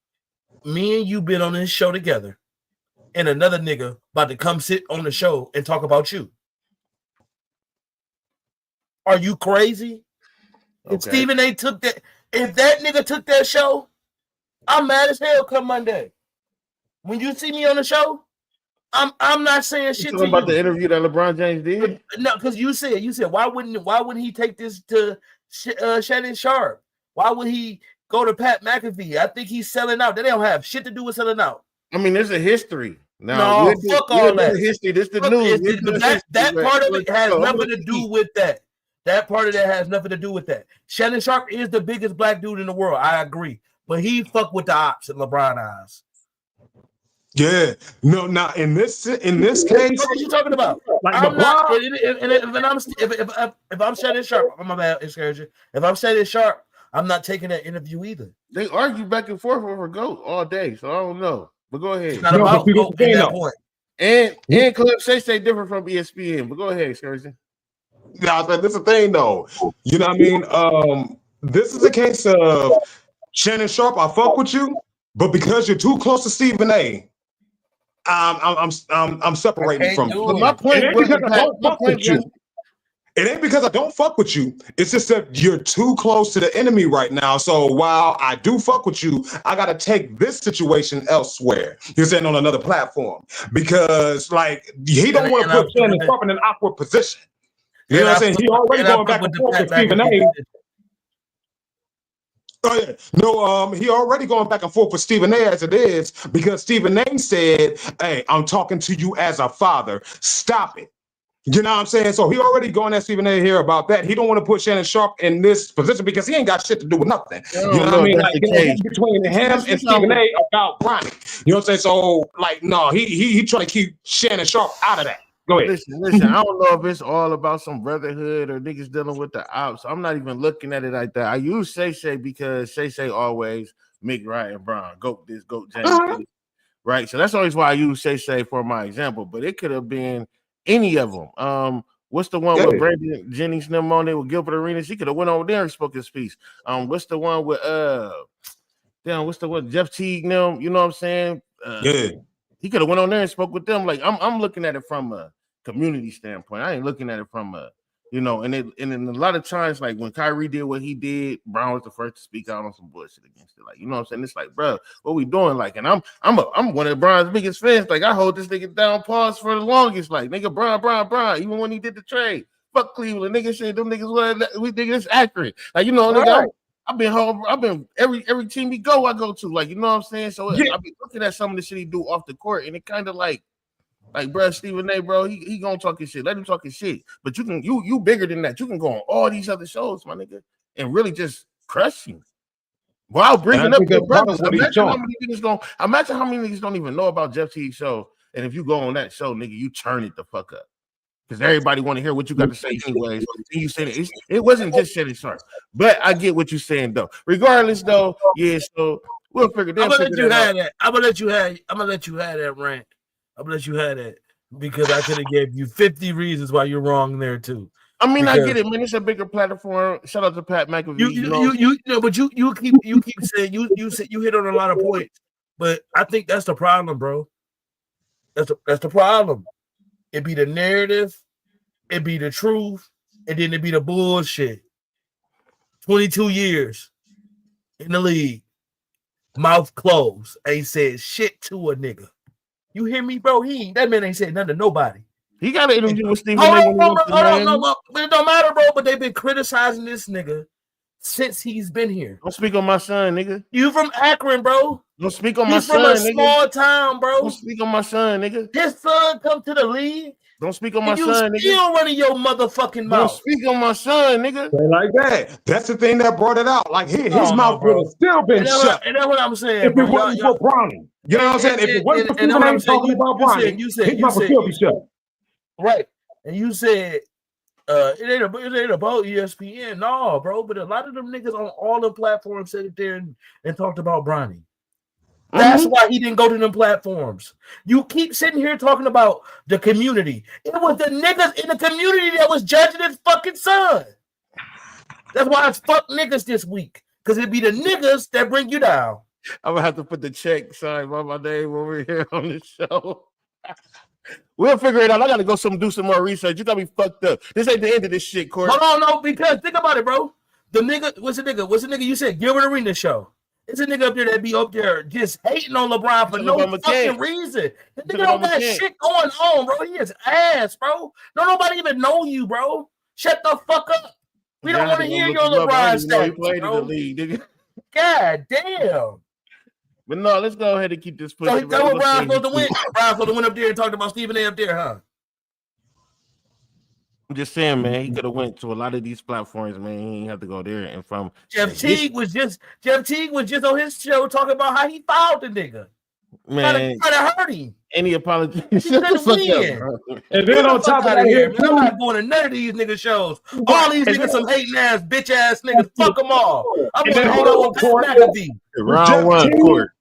me and you been on this show together and another nigga about to come sit on the show and talk about you. Are you crazy? Okay. If Stephen A took that, if that nigga took that show, I'm mad as hell come Monday. When you see me on the show, I'm not saying shit to you. About the interview that LeBron James did? No, because you said why wouldn't he take this to Shannon Sharp? Why would he go to Pat McAfee? I think he's selling out. They don't have shit to do with selling out. I mean, there's a history. Now, no, fuck all that. History. This the news. That part of it has nothing to do with that. That part of that has nothing to do with that. Shannon Sharp is the biggest black dude in the world. I agree. But he fucked with the ops in LeBron eyes. Yeah. No, now in this case, what are you talking about? Like I'm LeBron, not if I'm Shannon Sharp, I'm my bad excursion. If I'm Shannon Sharp, I'm not taking that interview either. They argue back and forth over GOAT all day, so I don't know. But go ahead. It's not about GOAT at that point. And Club Shay different from ESPN, but go ahead, excursion. Yeah, this is the thing though. You know what I mean? This is a case of Shannon Sharp, I fuck with you, but because you're too close to Stephen A, I'm separating from you. My point It ain't because I don't fuck with you. It's just that you're too close to the enemy right now. So while I do fuck with you, I gotta take this situation elsewhere. You're saying on another platform because like he don't want to put Shannon Sharp in an awkward position. You know what I'm saying? He already going back and forth with Stephen A. Oh yeah, no. He already going back and forth with Stephen A. as it is because Stephen A. said, "Hey, I'm talking to you as a father. Stop it." You know what I'm saying? So he already going at Stephen A. here about that. He don't want to put Shannon Sharp in this position because he ain't got shit to do with nothing. You know what I mean? Like between him and Stephen A. about Bronny. You know what I'm saying? So like, no, he trying to keep Shannon Sharp out of that. Go ahead. Listen, I don't know if it's all about some brotherhood or niggas dealing with the ops. I'm not even looking at it like that. I use Shay because Shay always Mick, Ryan, Brown, GOAT this, GOAT James, right? So that's always why I use Shay for my example, but it could have been any of them. What's the one with Brandon Jennings them on there with Gilbert Arenas? He could have went over there and spoke his piece. What's the one with what's the one Jeff Teague them? You know what I'm saying? He could have went on there and spoke with them. Like I'm looking at it from a community standpoint. I ain't looking at it from a, you know, and then a lot of times, like when Kyrie did what he did, Brown was the first to speak out on some bullshit against it. Like, you know what I'm saying? It's like, bro, what we doing? Like, and I'm one of Brown's biggest fans. Like, I hold this nigga down pause for the longest. Like, nigga, Brown, even when he did the trade, fuck Cleveland, nigga, shit, them niggas, we think it's accurate. Like, you know, nigga, I've been home. I've been every team I go to. Like, you know what I'm saying? So I've been looking at some of the shit he do off the court, and it kind of like, bro, Stephen A, bro, he gonna talk his shit. Let him talk his shit. But you bigger than that. You can go on all these other shows, my nigga, and really just crush you while bringing up your brothers. Imagine how many niggas don't even know about Jeff Teague's show. And if you go on that show, nigga, you turn it the fuck up. Because everybody want to hear what you got to say anyways. You said it wasn't just Shannon Sharp. But I get what you're saying, though. Regardless, though, yeah, so we'll figure that out. I'm gonna let you have that rant. I'm gonna let you have that because I could have gave you 50 reasons why you're wrong there too. I mean, I get it, man. It's a bigger platform. Shout out to Pat McAfee. But you keep saying you hit on a lot of points, but I think that's the problem, bro. That's the problem. It be the narrative, it be the truth, and then it be the bullshit. 22 years in the league, mouth closed, ain't said shit to a nigga. You hear me, bro? That man ain't said nothing to nobody. He got an interview with Stephen A. But it don't matter, bro. But they've been criticizing this nigga since he's been here. Don't speak on my son, nigga. You from Akron, bro? Don't speak on my son, nigga. He's from a small town, bro. Don't speak on my son, nigga. His son come to the league. Don't speak on my son, nigga. You still running your motherfucking mouth. Don't speak on my son, nigga. Like that. That's the thing that brought it out. Like his mouth would have still been shut. And that's what I'm saying. If it wasn't for Bronny. You know what I'm saying? If it wasn't for Stephen A. talking about Bronny, his mouth would still be shut. Right. And you said It ain't about ESPN, no, bro. But a lot of them niggas on all the platforms sat there and talked about Bronny. That's why he didn't go to them platforms. You keep sitting here talking about the community. It was the niggas in the community that was judging his fucking son. That's why it's fuck niggas this week. Because it'd be the niggas that bring you down. I'm gonna have to put the check sign by my name over here on the show. We'll figure it out. I gotta go do some more research. You got me fucked up. This ain't the end of this shit, Court. Hold on, no, because think about it, bro. The nigga, what's the nigga you said? Gilbert Arenas show. It's a nigga up there that be up there just hating on LeBron for no fucking reason. The nigga don't got shit going on, bro. He is ass, bro. Don't nobody even know you, bro. Shut the fuck up. We don't want to hear your LeBron stats, he played bro. in the league, nigga. God damn. But no, let's go ahead and keep this pushing. So that's what Brian's supposed to win. Brian's supposed to win up there and talk about Stephen A up there, huh? I'm just saying, man, he could have went to a lot of these platforms, man. He ain't have to go there. And from Jeff Teague was just on his show talking about how he fouled the nigga. Man, trying to hurt him. Any apology? He couldn't win. And then on top of that, here, man, I'm not going to none of these nigga shows. All these niggas, some hating ass, bitch ass niggas. Fuck them all. I'm going to hang out with Pat McAfee. Round one, Court.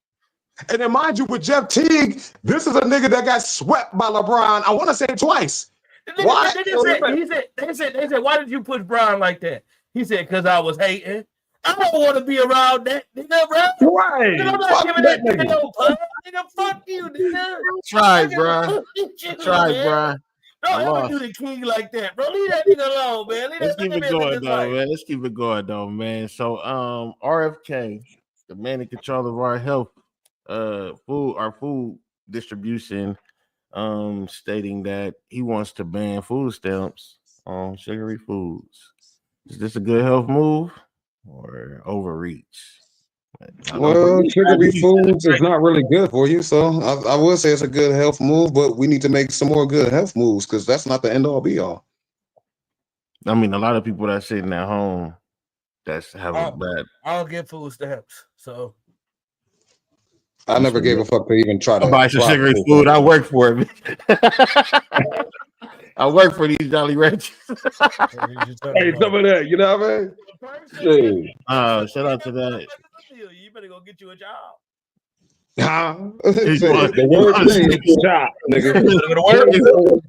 And then mind you, with Jeff Teague, this is a nigga that got swept by LeBron. I want to say it twice. Why? They said, why did you push Brian like that? He said, because I was hating. I don't want to be around that nigga, bro. Right. I'm not giving that nigga no pub. Nigga, fuck you, nigga. Try, bro. Try, bro. Don't ever do the king like that, bro. Leave that nigga alone, man. Let's keep it going, though, man. Let's keep it going, though, man. So, RFK, the man in control of our health, food distribution, stating that he wants to ban food stamps on sugary foods. Is this a good health move or overreach? Well, sugary foods is not really good for you, so I would say it's a good health move, but we need to make some more good health moves because that's not the end all be all. I mean, a lot of people that's sitting at home that's having bad. I don't get food stamps, so I never gave a fuck to even try to buy some sugary food. I work for it. I work for these Jolly Ranchers. Hey, some of that, you know what I mean? Shout out to that. You better go get you a job. The word is job, nigga.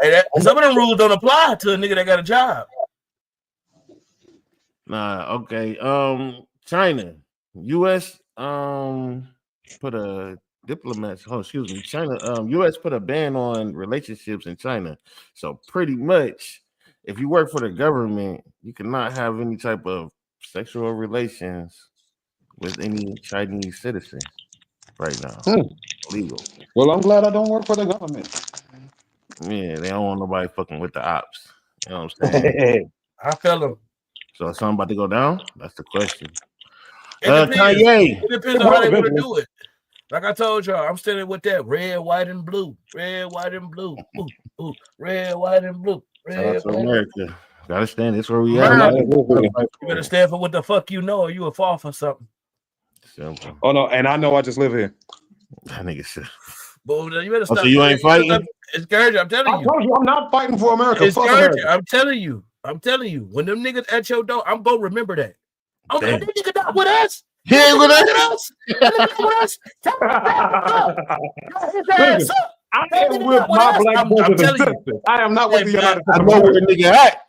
Hey, some of them rules don't apply to a nigga that got a job. Nah, okay. China, U.S. put a diplomats. Oh, excuse me, China. U.S. put a ban on relationships in China. So pretty much, if you work for the government, you cannot have any type of sexual relations with any Chinese citizen right now. Legal. Well, I'm glad I don't work for the government. Yeah, they don't want nobody fucking with the ops. You know what I'm saying? I feel them. So is something about to go down? That's the question. Kanye. It depends on how they want to do it. Like I told y'all, I'm standing with that red, white, and blue. Red, white, and blue. Ooh, red, white, and blue. Shout out to America. Gotta stand. That's where we at. You better stand for what the fuck you know, or you will fall for something. Simple. Oh no, and I know I just live here. That nigga said. But you better stop. So you ain't fighting? It's Scourge, I'm telling you. I told you I'm not fighting for America. It's Scourge, I'm telling you. When them niggas at your door, I'm gonna remember that. Okay, that nigga not with us. He ain't with us. Listen, I am with my black brothers and sisters. I am not with the United States. I know where the nigga at.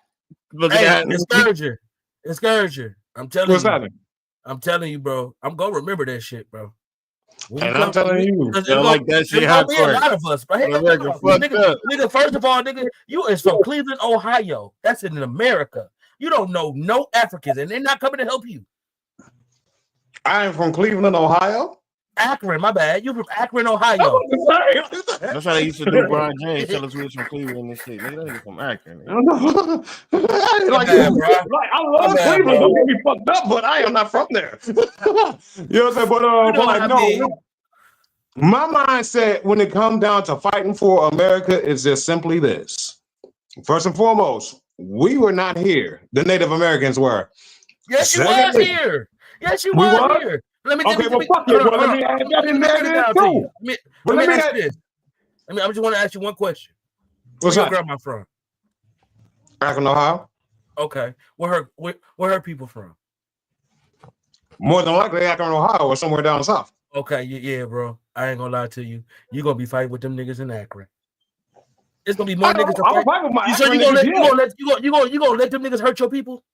It's Scourger. I'm telling you. What's happening? I'm telling you, bro. I'm gonna remember that shit, bro. And I'm telling you, like that shit. There's gonna be a lot of us, bro. Hey, nigga, first of all, nigga, you is from Cleveland, Ohio. That's in America. You don't know no Africans, and they're not coming to help you. I am from Cleveland, Ohio. Akron, my bad. You from Akron, Ohio. That's how they used to do Brian James. Tell us we was from Cleveland and shit. Nigga, they from Akron. I love Cleveland. Don't get me fucked up, but I am not from there. You know what I'm saying? But no. My mindset when it comes down to fighting for America is just simply this. First and foremost, we were not here. The Native Americans were. Yes, you was here. Yes, you was here. Let me fuck you. Let me ask you this. I just want to ask you one question. Where's your grandma from? Akron, Ohio. Okay, where her people from? More than likely, Akron, Ohio, or somewhere down south. Okay, yeah, bro. I ain't gonna lie to you. You gonna be fighting with them niggas in Akron. It's gonna be more niggas to fight. fight with my You sure Akron you gonna niggas, let them niggas hurt your people?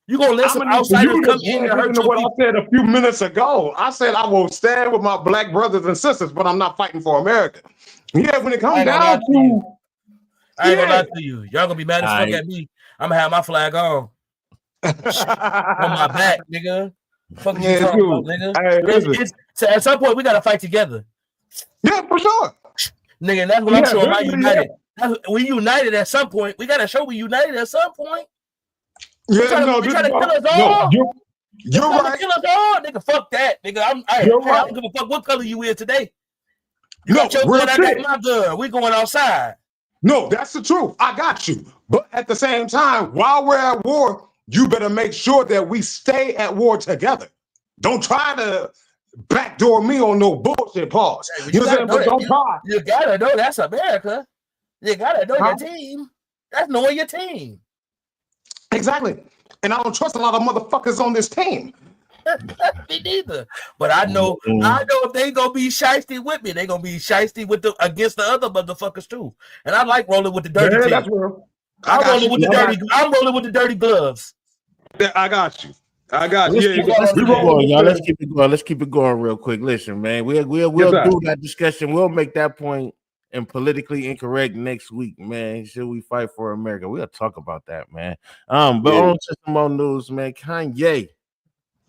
You gonna let I'm some gonna need outsiders you come to in and listen hurt to your what people? I said a few minutes ago. I said I will stand with my black brothers and sisters, but I'm not fighting for America. Yeah, when it I comes ain't gonna lie down to you. to I ain't gonna lie to you. Y'all gonna be mad as fuck Aight. at me. I'm gonna have my flag on. On my back, nigga. Fuck is you talking about, nigga? Hey, listen. So at some point we gotta fight together. Yeah, for sure. Nigga, and that's what Yeah, I'm showing my definitely, united. We united at some point. We gotta show we united at some point. Yeah, They no, try to kill us no, all. you're trying right. to kill us all. Nigga, fuck that. Nigga, I You're don't right. give a fuck what color you is today. You No, got your real gun, I got shit. my gun. We going outside. No, that's the truth. I got you. But at the same time, while we're at war, you better make sure that we stay at war together. Don't try to backdoor me on no bullshit pause. Hey, well, You you know what gotta I'm know saying? But that. don't try. You gotta know that's America. You gotta know Huh? your team. That's knowing your team. Exactly. And I don't trust a lot of motherfuckers on this team. Me neither. But I know if they gonna be shiesty with me, they gonna be shiesty with against the other motherfuckers too. And I like rolling with the dirty team. That's real. I'm rolling with the dirty gloves. I got you. I got Let's you. keep, Yeah, let's keep it going, y'all. Let's keep it going. Let's keep it going real quick. Listen, man, we'll do that discussion. We'll make that point and politically incorrect next week, man. Should we fight for America? We'll talk about that, man. But on to some more news, man. Kanye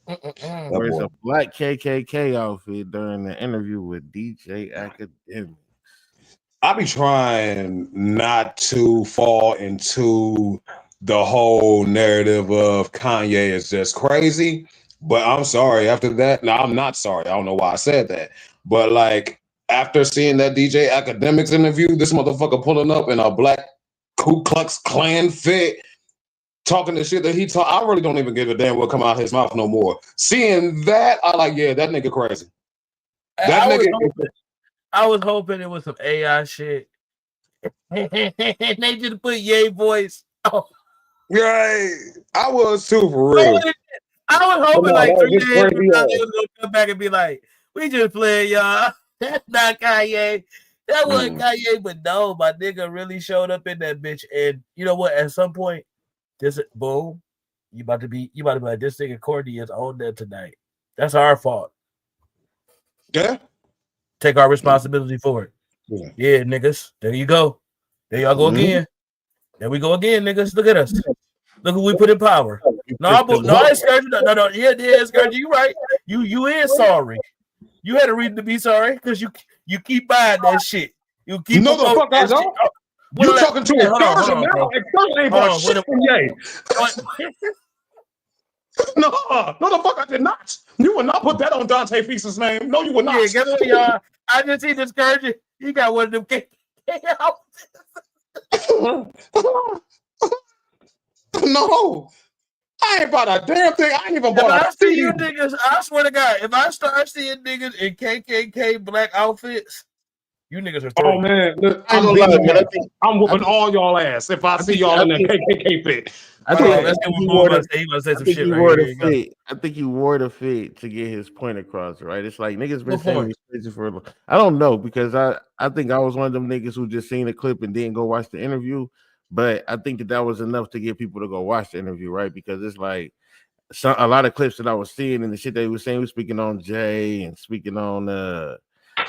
wears a black KKK outfit during the interview with DJ Academic. I be trying not to fall into the whole narrative of Kanye is just crazy, but I'm sorry after that. No, I'm not sorry. I don't know why I said that, but like after seeing that DJ Academics interview, this motherfucker pulling up in a black Ku Klux Klan fit, talking the shit that he talk, I really don't even give a damn what come out of his mouth no more. Seeing that, I like, yeah, that nigga crazy. I was hoping it was some AI shit. They just put Ye voice. Oh. Right. I was too, for real. I was hoping like 3 days from now they was gonna come back and be like, we just playing y'all. That's not Kanye. That wasn't Kanye, but no, my nigga really showed up in that bitch. And you know what? At some point, this boom, you about to be like, this nigga Courtney is on there tonight. That's our fault. Yeah. Take our responsibility for it. Yeah, niggas. There you go. There y'all go again. There we go again, niggas. Look at us. Look who we put in power. No, it's Scourge. No. Yeah, Scourge. You right. You is sorry. You had a reason to be sorry because you keep buying that shit. You keep no, the fuck I don't. You talking to a Excursion now? Excursion ain't bought shit from Ye. No, the fuck I did not. You would not put that on Dante Feast's name. No, you would not. Yeah, guess what, y'all? I just see this Scourge. He got one of them No, I ain't bought a damn thing. I ain't even bought a CD. You niggas, I swear to God, if I start seeing niggas in KKK black outfits, you niggas are throwing. Oh man, look, I'm whooping all y'all ass if I see y'all in a KKK fit. I think he wore the fit to get his point across, right? It's like niggas been saying he's crazy for. I don't know because I think I was one of them niggas who just seen the clip and didn't go watch the interview, but I think that was enough to get people to go watch the interview, right? Because it's like a lot of clips that I was seeing and the shit they were saying. He was speaking on Jay and speaking on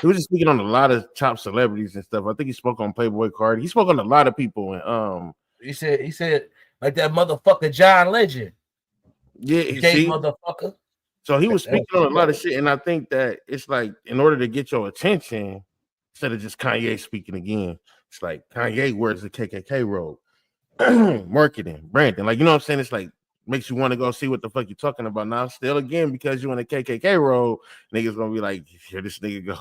he was just speaking on a lot of top celebrities and stuff. I think he spoke on Playboy Cardi. He spoke on a lot of people and he said. Like that motherfucker John Legend. Yeah, gay motherfucker. So he was speaking on a lot of shit, and I think that it's like in order to get your attention, instead of just Kanye speaking again, it's like Kanye wears the KKK robe, marketing, branding. Like, you know what I'm saying? It's like makes you want to go see what the fuck you're talking about. Now, still again, because you're in a KKK robe, niggas gonna be like, here this nigga go.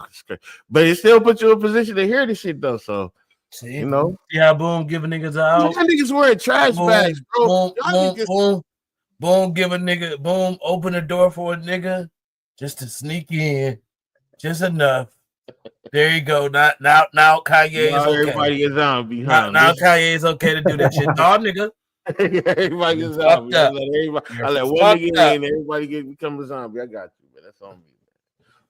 But it still puts you in a position to hear this shit though. So see, you know, see how Boom giving niggas out. Y'all niggas wearing trash bags, bro. Boom, give a nigga, Boom, open the door for a nigga just to sneak in, just enough. There you go. Now Kanye Now is okay. everybody a zombie, huh? Now Kanye is okay to do that shit. No, nigga. Everybody You a zombie. fucked up. I let one fucked nigga up. in, everybody become a zombie. I got you, man. That's on me.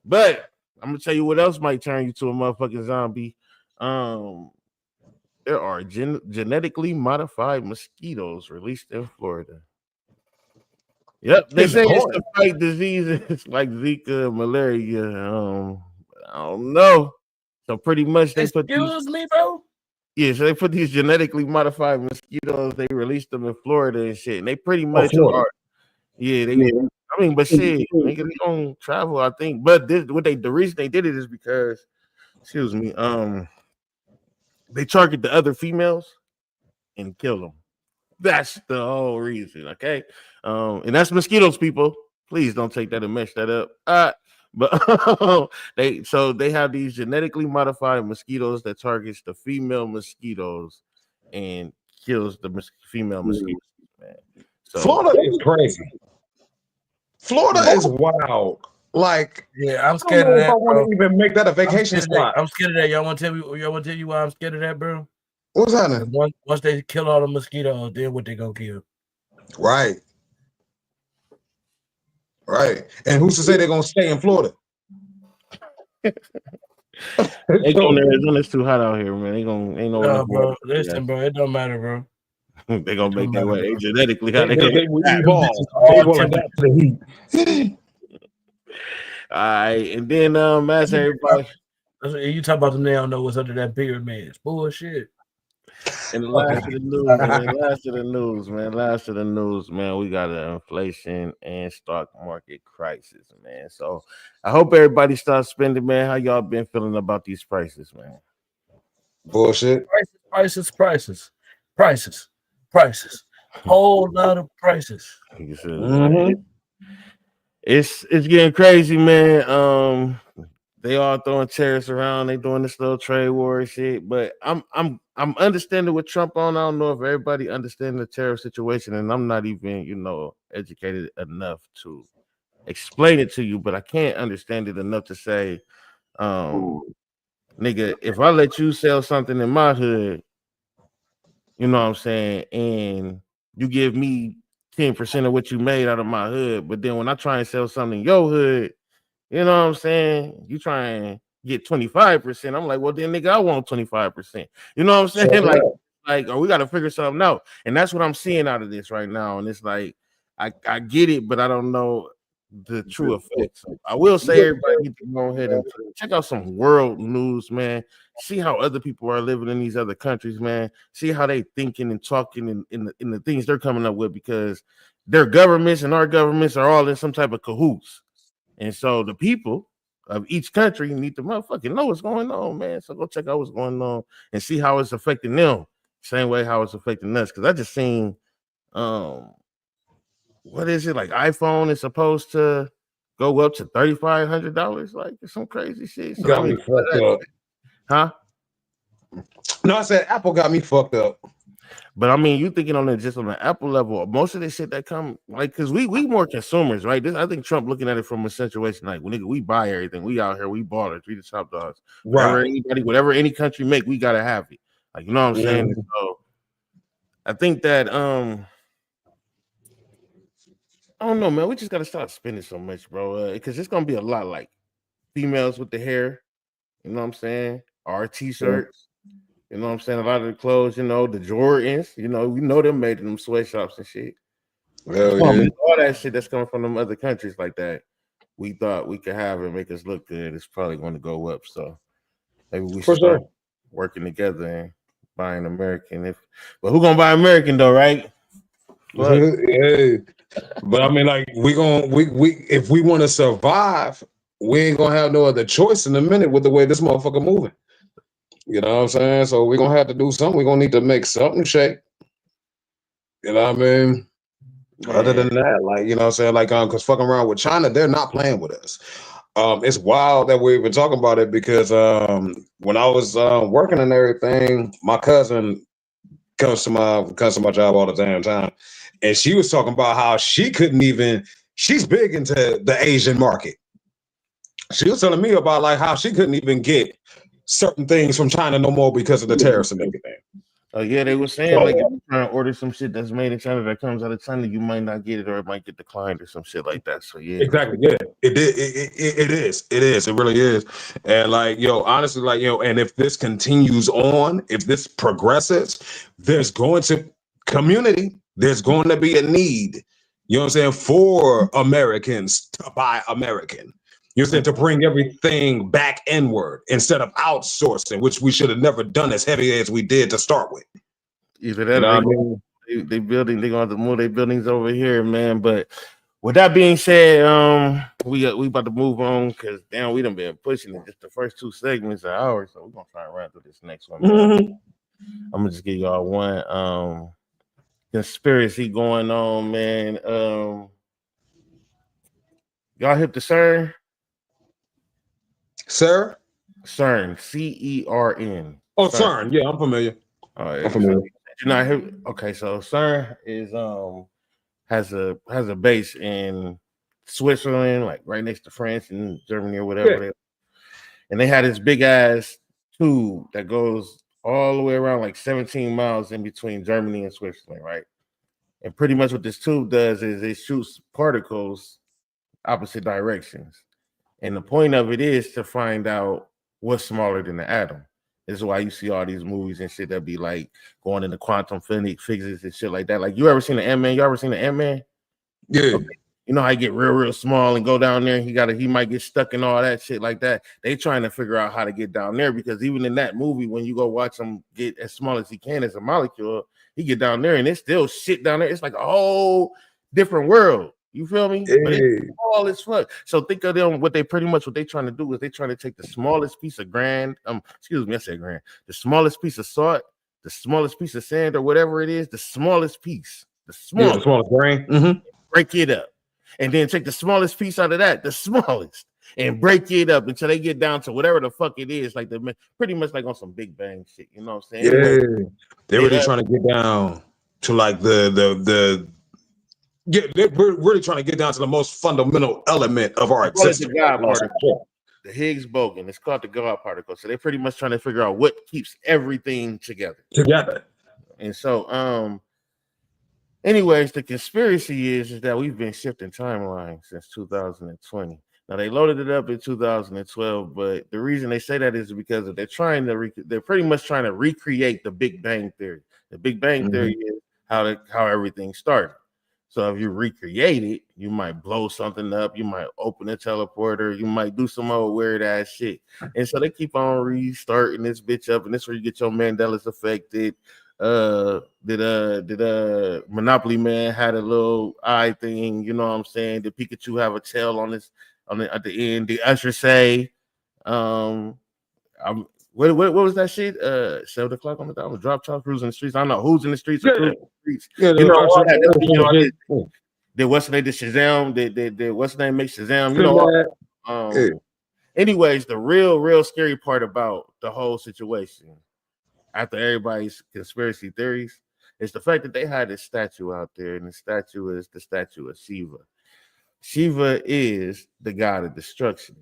But I'm gonna tell you what else might turn you to a motherfucking zombie. There are genetically modified mosquitoes released in Florida. Yep, they say it's to fight diseases like Zika, malaria. I don't know. So pretty much they put these. Excuse me, bro. Yeah, so they put these genetically modified mosquitoes. They released them in Florida and shit, and they pretty much are. Yeah, they. I mean, but shit, nigga, they don't travel. I think, but the reason they did it is because, excuse me, they target the other females and kill them. That's the whole reason, okay? And that's mosquitoes, people. Please don't take that and mess that up. But they have these genetically modified mosquitoes that targets the female mosquitoes and kills the female mosquitoes, man. So Florida is crazy. Florida is wild. Like, yeah, I'm scared of that. I want to even make that a vacation spot. I'm scared of that. Y'all want to tell you why I'm scared of that, bro? What's happening? Once they kill all the mosquitoes, then what they gonna kill? Right. And who's to say they're gonna stay in Florida? They going to Arizona. It's too hot out here, man. Ain't no bro. Listen, bro, it don't matter, bro. They gonna make their way. They genetically how they evolve. All right, and then as everybody, you talk about them, they don't know what's under that pyramid. It's bullshit. And the last of the news, man. We got an inflation and stock market crisis, man. So I hope everybody starts spending, man. How y'all been feeling about these prices, man? Bullshit. Prices. Whole lot of prices. It's getting crazy, man. They all throwing tariffs around. They doing this little trade war and shit. But I'm understanding what Trump on. I don't know if everybody understands the tariff situation, and I'm not even, educated enough to explain it to you. But I can't understand it enough to say, nigga, if I let you sell something in my hood, you know what I'm saying, and you give me 10% of what you made out of my hood, but then when I try and sell something in your hood, you know what I'm saying, you try and get 25%. I'm like, well, then nigga, I want 25%. You know what I'm saying? Like, we got to figure something out. And that's what I'm seeing out of this right now. And it's like, I get it, but I don't know the true effects. I will say everybody need to go ahead and check out some world news, man. See how other people are living in these other countries, man. See how they thinking and talking in the things they're coming up with, because their governments and our governments are all in some type of cahoots. And so the people of each country need to motherfucking know what's going on, man. So go check out what's going on and see how it's affecting them. Same way how it's affecting us. Because I just seen what is it, like iPhone is supposed to go up to $3,500, like some crazy shit. So, got me fucked up. Huh? No, I said Apple got me fucked up. But I mean, you thinking on it just on the Apple level, most of this shit that come, like, because we more consumers, right? I think Trump looking at it from a situation like, well, nigga, we buy everything. We out here, we ballers, we the top dogs. Right. Whatever any country make, we gotta have it. Like, you know what I'm saying? So I think that I don't know, man. We just gotta stop spending so much, bro. Because it's gonna be a lot like females with the hair, you know what I'm saying? Our t-shirts, you know what I'm saying? A lot of the clothes, the Jordans, we know them made in them sweatshops and shit. All that shit that's coming from them other countries like that, we thought we could have and make us look good. It's probably going to go up. So maybe we should start working together and buying American. But who gonna buy American though, right? Yeah. But I mean, like, we if we want to survive, we ain't gonna have no other choice in a minute with the way this motherfucker moving. You know what I'm saying? So we're gonna have to do something. We're gonna need to make something shake. You know what I mean? Yeah. Other than that, like, you know what I'm saying? Like, because fucking around with China, they're not playing with us. It's wild that we've been talking about it because when I was working and everything, my cousin comes to my job all the damn time. And she was talking about how she couldn't even, she's big into the Asian market. She was telling me about like how she couldn't even get certain things from China no more because of the tariffs and everything. Oh yeah, they were saying like if you're trying to order some shit that's made in China that comes out of China, you might not get it or it might get declined or some shit like that. So yeah, Exactly. Yeah, it is. It is. It really is. And like, honestly, like, and if this continues on, if this progresses, there's going to there's going to be a need, you know what I'm saying, for Americans to buy American. You said to bring everything back inward instead of outsourcing, which we should have never done as heavy as we did to start with. Either that or they building, they gonna have to move their buildings over here, man. But with that being said, we about to move on because damn, we done been pushing it just the first 2 segments of ours, so we're gonna try and run through this next one. Man. I'm gonna just give y'all one conspiracy going on, man. Y'all hip to CERN? CERN, CERN. Oh, CERN. Yeah, I'm familiar. All right, I'm familiar. You're not hip? Okay, so CERN is has a base in Switzerland, like right next to France and Germany or whatever. Yeah. And they had this big ass tube that goes all the way around like 17 miles in between Germany and Switzerland, right? And pretty much what this tube does is it shoots particles opposite directions. And the point of it is to find out what's smaller than the atom. This is why you see all these movies and shit that be like going into quantum physics and shit like that. Like, you ever seen the Ant-Man? You ever seen the Ant-Man? Yeah. Okay. You know how he get real small and go down there. He might get stuck in all that shit like that. They trying to figure out how to get down there, because even in that movie, when you go watch him get as small as he can as a molecule, he get down there and it's still shit down there. It's like a whole different world. You feel me? Hey. But it's small as fuck. So think of them. What they trying to do is they trying to take the smallest piece of the smallest piece of salt, the smallest piece of sand, or whatever it is, the smallest piece, the smallest grain, break it up, and then take the smallest piece out of that, the smallest, and break it up until they get down to whatever the fuck it is, like pretty much like on some Big Bang shit. You know what I'm saying? Yeah, anyway, they're really trying to get down to like they're really trying to get down to the most fundamental element of our existence. The God particle, the Higgs boson. It's called the God particle. So they're pretty much trying to figure out what keeps everything together. And so, anyways, the conspiracy is that we've been shifting timeline since 2020. Now they loaded it up in 2012, but the reason they say that is because they're pretty much trying to recreate the Big Bang theory. The Big Bang theory is how everything started. So if you recreate it, you might blow something up, you might open a teleporter, you might do some old weird ass shit. And so they keep on restarting this bitch up, and this is where you get your Mandela's affected. Did Monopoly Man had a little eye thing, you know what I'm saying? Did Pikachu have a tail at the end? Did Usher say what was that shit? 7 o'clock on the dot. Drop top cruising the streets. I don't know who's in the streets or cruising the streets. Yeah, you know, did what's the name? Did Shazam? Did what's the name make Shazam? You know. Anyways, the real scary part about the whole situation, after everybody's conspiracy theories, is the fact that they had this statue out there, and the statue is the statue of Shiva. Shiva is the god of destruction.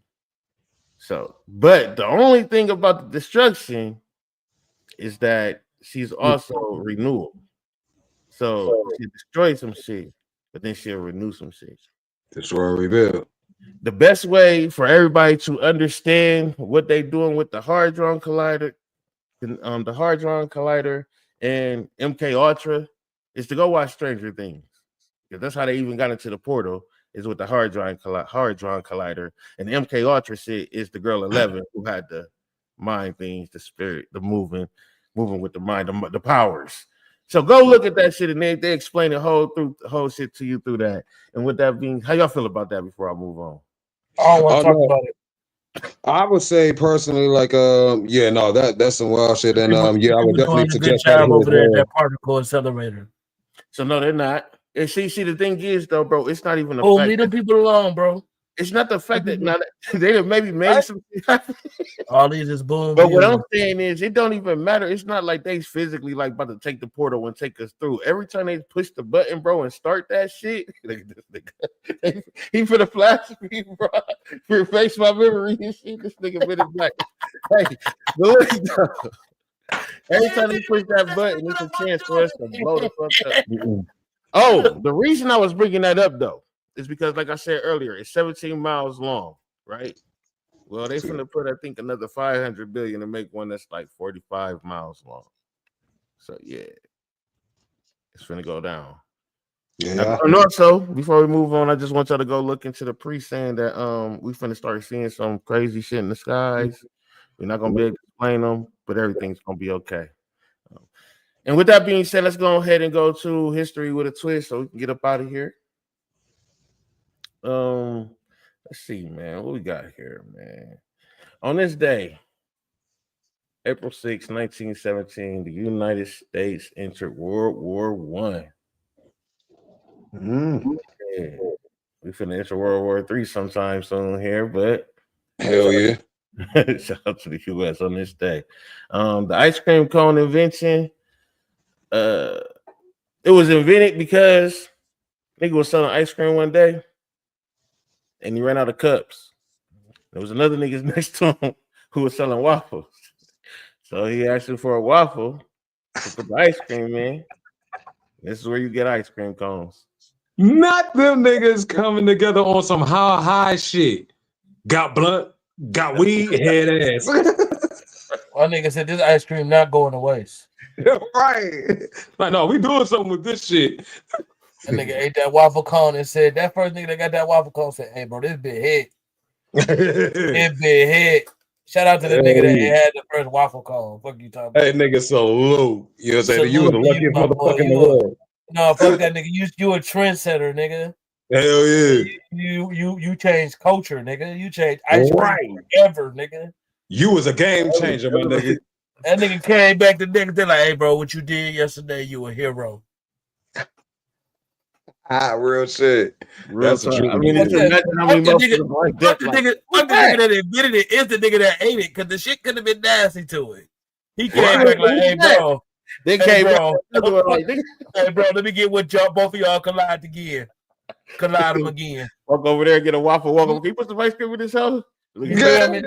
So, but the only thing about the destruction is that she's also renewal. So she destroys some shit, but then she'll renew some shit. Destroy and rebuild. The best way for everybody to understand what they're doing with the Hadron Collider, and MK Ultra, is to go watch Stranger Things. Because that's how they even got into the portal, is with the Hadron Collider. And the MK Ultra shit is the girl 11 who had the mind things, the spirit, the moving with the mind, the powers. So go look at that shit, and they explain the whole shit to you through that. And with that being, how y'all feel about that before I move on? I don't want to talk about it. I would say personally, like, that's some wild shit, and I would definitely suggest that over there, that particle accelerator. So no, they're not. And see, the thing is though, bro, it's not even leave them people alone, bro. It's not the fact that now they have maybe made some. All these is boom. But what I'm saying is, it don't even matter. It's not like they physically like about to take the portal and take us through. Every time they push the button, bro, and start that shit, look at this nigga. He finna flash me, bro. For face my memory and shit. This nigga been back. Hey, look, every time they push that button, it's a chance for us to blow the fuck up. Oh, the reason I was bringing that up though is because, like I said earlier, it's 17 miles long, right? Well, they finna put, I think, another 500 billion to make one that's like 45 miles long. So yeah, it's finna go down. Yeah. And also, before we move on, I just want y'all to go look into the saying that we finna start seeing some crazy shit in the skies. We're not gonna be able to explain them, but everything's gonna be okay. And with that being said, let's go ahead and go to history with a twist so we can get up out of here. Let's see, man. What we got here, man? On this day, April 6, 1917, the United States entered World War I. Yeah. We finna enter World War III sometime soon here, but hell yeah. Shout out to the US on this day. The ice cream cone invention, it was invented because nigga was selling ice cream one day and he ran out of cups. There was another nigga next to him who was selling waffles. So he asked him for a waffle to put the ice cream in. This is where you get ice cream cones. Not them niggas coming together on some high shit. Got blunt, got weed, head ass. My nigga said this ice cream not going to waste. Right. Like, no, we doing something with this shit. That nigga ate that waffle cone and said, that first nigga that got that waffle cone said, hey, bro, this big hit. This big hit. Shout out to the nigga that had the first waffle cone. Fuck you talking about. Hey, nigga, salute. You know what I'm saying? You was the luckiest motherfucker in the world. No, fuck that nigga. You a trendsetter, nigga. Hell yeah. You changed culture, nigga. You changed ice cream forever, nigga. You was a game changer, my nigga. That nigga came back the next day like, hey, bro, what you did yesterday, you a hero. Real shit. That's the truth. I mean, it's imagine how many motherfuckers like that. The nigga that invented it is the nigga that ate it because the shit could have been nasty to it. He came back like, hey, bro. They came bro. Like, hey, bro, let me get what y'all both of y'all collide again. Collide them again. Walk over there, get a waffle. Walk over. Can you put some ice cream in this house? Yeah, I know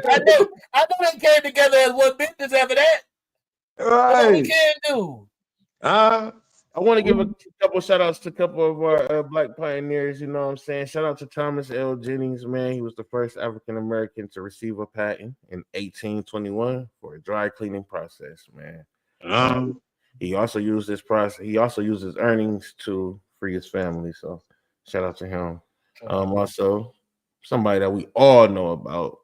they came together as one business after that. Right. That's what we can do. I want to give a couple shout outs to a couple of our black pioneers. You know what I'm saying? Shout out to Thomas L. Jennings, man. He was the first African American to receive a patent in 1821 for a dry cleaning process, man. He also used this process. He also used his earnings to free his family. So shout out to him. Also, somebody that we all know about,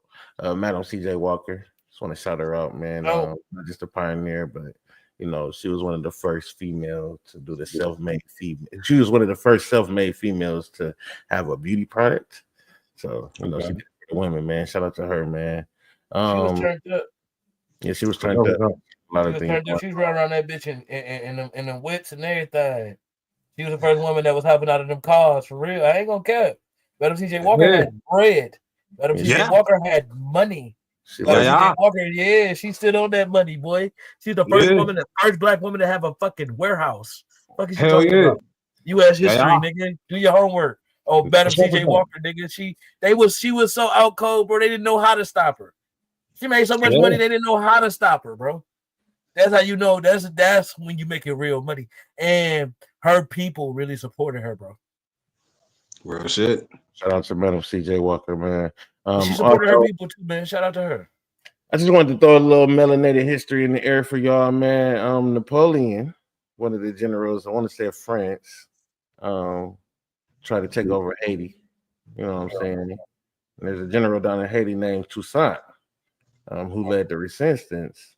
Madam C.J. Walker. Just want to shout her out, man. Not just a pioneer, but you know, she was one of the first females to do the self-made female. She was one of the first self-made females to have a beauty product. So, you know, she did it for women, man. Shout out to her, man. She was turned up. Yeah, she was turned up. A lot of things. She was running around that bitch in the wits and everything. She was the first woman that was hopping out of them cars for real. I ain't gonna care. Madam C.J. Walker had bread. Madam C.J. Walker had money. Walker, she's still on that money, boy. She's the first woman, the first black woman to have a fucking warehouse. Fuck is you talking about? U.S. history, nigga. Do your homework. Oh, Madam C.J. Walker, nigga. She was so out cold, bro. They didn't know how to stop her. She made so much money, they didn't know how to stop her, bro. That's how you know. That's when you make it real money. And her people really supported her, bro. Real shit. Shout out to Madam C.J. Walker, man. She supported her people too, man. Shout out to her. I just wanted to throw a little melanated history in the air for y'all, man. Napoleon, one of the generals, I want to say of France, tried to take over Haiti. You know what I'm saying? And there's a general down in Haiti named Toussaint, who led the resistance.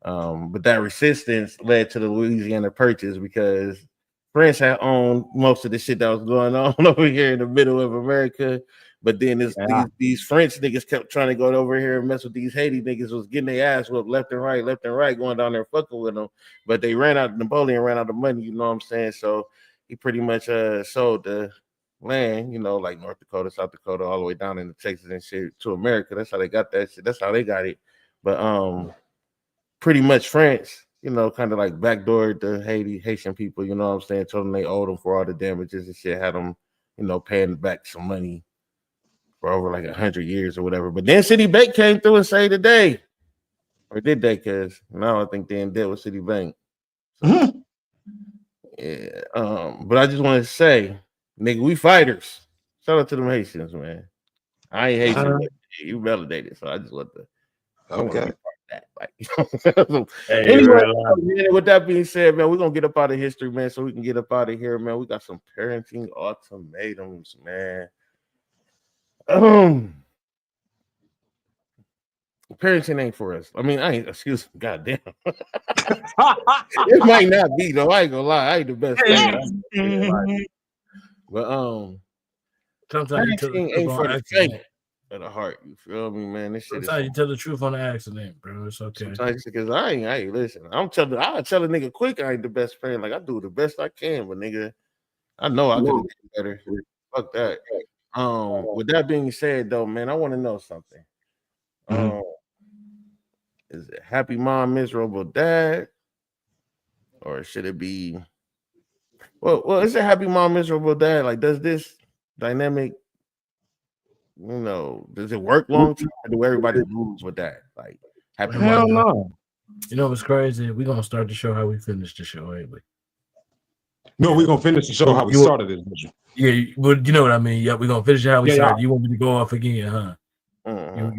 But that resistance led to the Louisiana Purchase because France had owned most of the shit that was going on over here in the middle of America. But then these French niggas kept trying to go over here and mess with these Haiti niggas, was getting their ass whooped left and right, going down there fucking with them. But Napoleon ran out of money, you know what I'm saying? So he pretty much sold the land, you know, like North Dakota, South Dakota, all the way down into Texas and shit to America. That's how they got that shit. That's how they got it. But pretty much France, you know, kind of like backdoored the Haitian people, you know what I'm saying? Told them they owed them for all the damages and shit, had them, you know, paying back some money for over like 100 years or whatever. But then Citibank came through and saved the day. Or did they? Because now I think they in debt with Citibank. So, yeah. But I just want to say, nigga, we fighters. Shout out to them Haitians, man. I ain't Haitian, but you validated. So I just want to Okay. that. Like, anyway, man, with that being said, man, we're gonna get up out of history, man, so we can get up out of here, man. We got some parenting ultimatums, man. Parenting ain't for us. I mean, I ain't, excuse me, goddamn. It might not be though. I ain't gonna lie, I ain't the best thing. But sometimes you tell the ain't truth for on the accident. faith of the heart. You feel me, man? This shit Sometimes is you tell the truth on accident, bro. It's okay. sometimes because I ain't listen. I tell a nigga quick I ain't the best parent. Like I do the best I can, but nigga, I know I could have done better. Fuck that. With that being said, though, man, I want to know something. Is it happy mom, miserable dad, or should it be? Well, is it happy mom, miserable dad? Like, does this dynamic, you know, does it work long term, or do everybody lose with that? Like, happy Hell no. You know what's crazy? We're gonna start the show how we finished the show, ain't we? No, we're gonna finish the show how we started it. Yeah, but you know what I mean. Yeah, we're gonna finish it how we started. You want me to go off again, huh? No,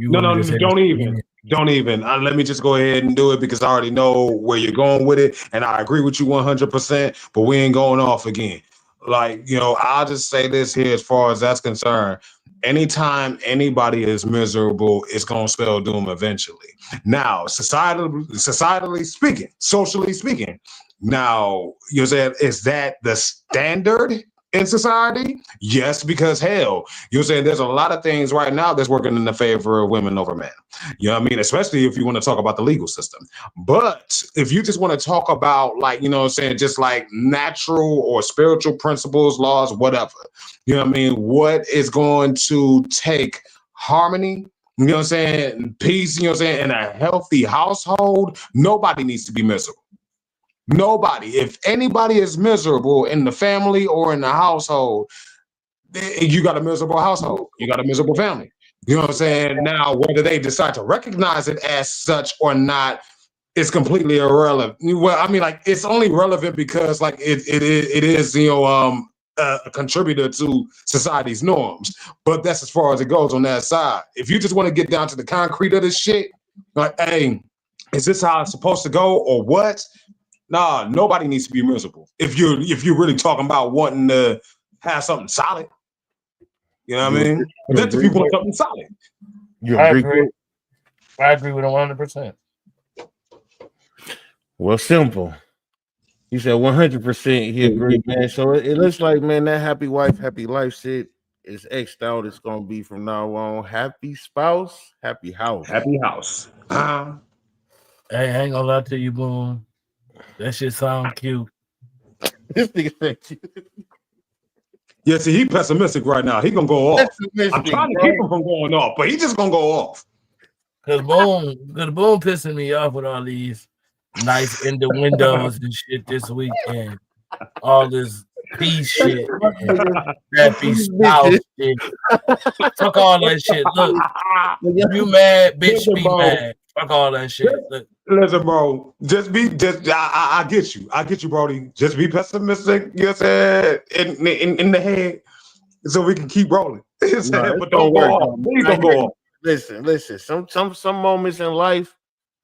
don't even. Let me just go ahead and do it because I already know where you're going with it, and I agree with you 100%. But we ain't going off again. Like, you know, I'll just say this here as far as that's concerned. Anytime anybody is miserable, it's gonna spell doom eventually. Now, societally speaking, socially speaking, now you said, is that the standard in society? Yes, because hell, you're saying there's a lot of things right now that's working in the favor of women over men. You know what I mean? Especially if you want to talk about the legal system. But if you just want to talk about, like, you know what I'm saying, just like natural or spiritual principles, laws, whatever, you know what I mean? What is going to take harmony? You know what I'm saying? Peace, you know what I'm saying? In a healthy household, nobody needs to be miserable. Nobody. If anybody is miserable in the family or in the household, you got a miserable household. You got a miserable family. You know what I'm saying? Now, whether they decide to recognize it as such or not is completely irrelevant. Well, I mean, like, it's only relevant because, like, it is, you know, a contributor to society's norms. But that's as far as it goes on that side. If you just want to get down to the concrete of this shit, like, hey, is this how it's supposed to go or what? Nah, nobody needs to be miserable. If you're really talking about wanting to have something solid, you know what I mean? That's if you want something solid. I agree. I agree with him 100%. Well, simple. He said 100% he agreed, man. So it looks like, man, that happy wife, happy life shit is X'd out. It's gonna be from now on. Happy spouse, happy house. Happy house. Hey, I ain't gonna lie to you, Boom. That shit sound cute. This nigga said cute. Yeah, see, he pessimistic right now. He gonna go off. I'm trying to keep him from going off, but he just gonna go off. Cause Boom pissing me off with all these nice in the windows and shit this weekend. All this peace shit, happy spouse shit. Fuck all that shit. Look, you mad, bitch, be mad. Fuck all that shit. Look. Listen, bro. I get you. I get you, Brody. Just be pessimistic. You know what I'm saying? In the head, so we can keep rolling. But don't go off. Please don't go off. Listen. Some moments in life,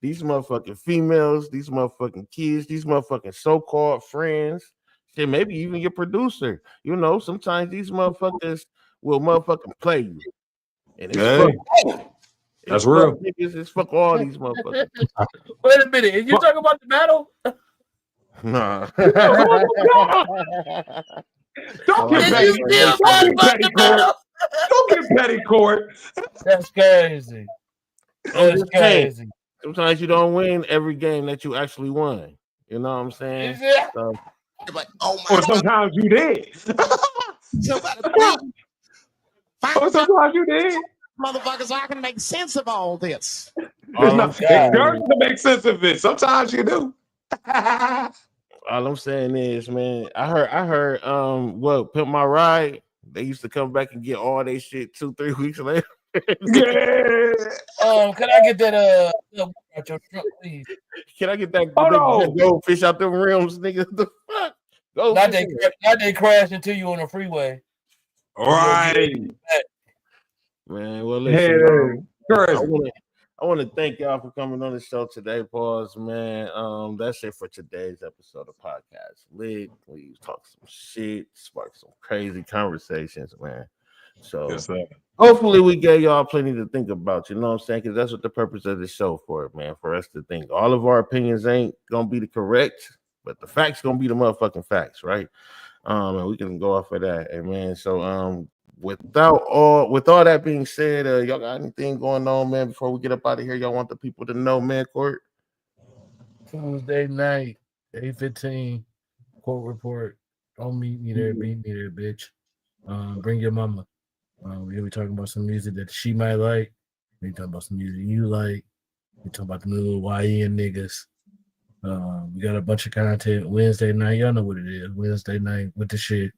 these motherfucking females, these motherfucking kids, these motherfucking so-called friends, shit, maybe even your producer. You know, sometimes these motherfuckers will motherfucking play you. And it's fuck. That's real. Niggas, it's fuck all these motherfuckers. Wait a minute. Is you talking about the battle? Nah. Don't get petty court. Don't get petty court. That's crazy. That's crazy. Sometimes you don't win every game that you actually won. You know what I'm saying? Yeah. So, like, oh my God. Or sometimes you did. Somebody please find sometimes you did. motherfuckers so I can make sense of all this. It's hard to make sense of it. Sometimes you do. All I'm saying is, man, I heard what Pimp My Ride, they used to come back and get all their shit 2-3 weeks later. Can I get that out your trunk, please? Can I get that goldfish out them rims, nigga? The fuck? Not they crash into you on the freeway. All right. Man, well, listen, crazy. I want to thank y'all for coming on the show today, pause, man. That's it for today's episode of Podcast Lit. We talk some shit, spark some crazy conversations, man. So yes, sir. Hopefully we gave y'all plenty to think about, you know what I'm saying? Because that's what the purpose of the show for, man, for us to think. All of our opinions ain't gonna be the correct, but the facts gonna be the motherfucking facts, right? And we can go off of that, and man. So with all that being said, y'all got anything going on, man, before we get up out of here? Y'all want the people to know, man, Court? Tuesday night, 8:15, Court Report. Don't meet me there, meet me there, bitch. Bring your mama. We'll be talking about some music that she might like. We talking about some music you like. We talking about the little YN niggas. We got a bunch of content Wednesday night. Y'all know what it is. Wednesday night with the shit.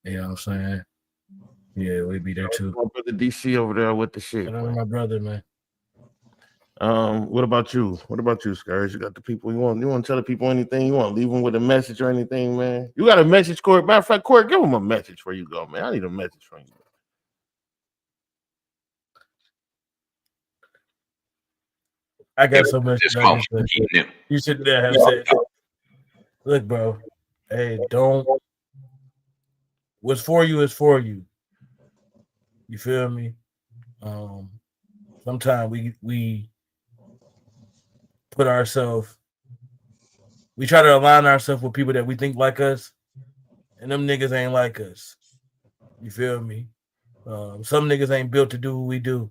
You know what I'm saying? Yeah, we'll be there too. My brother DC over there with the shit. My brother, man. What about you? What about you, Scourge? You got the people you want to tell the people anything? You want to leave them with a message or anything, man? You got a message, Court? Matter of fact, Court, give them a message where you go, man. I need a message from you. I got so much. You should have said, look, bro. Hey, don't. What's for you is for you. You feel me? Sometimes we put ourselves, we try to align ourselves with people that we think like us, and them niggas ain't like us. You feel me? Some niggas ain't built to do what we do.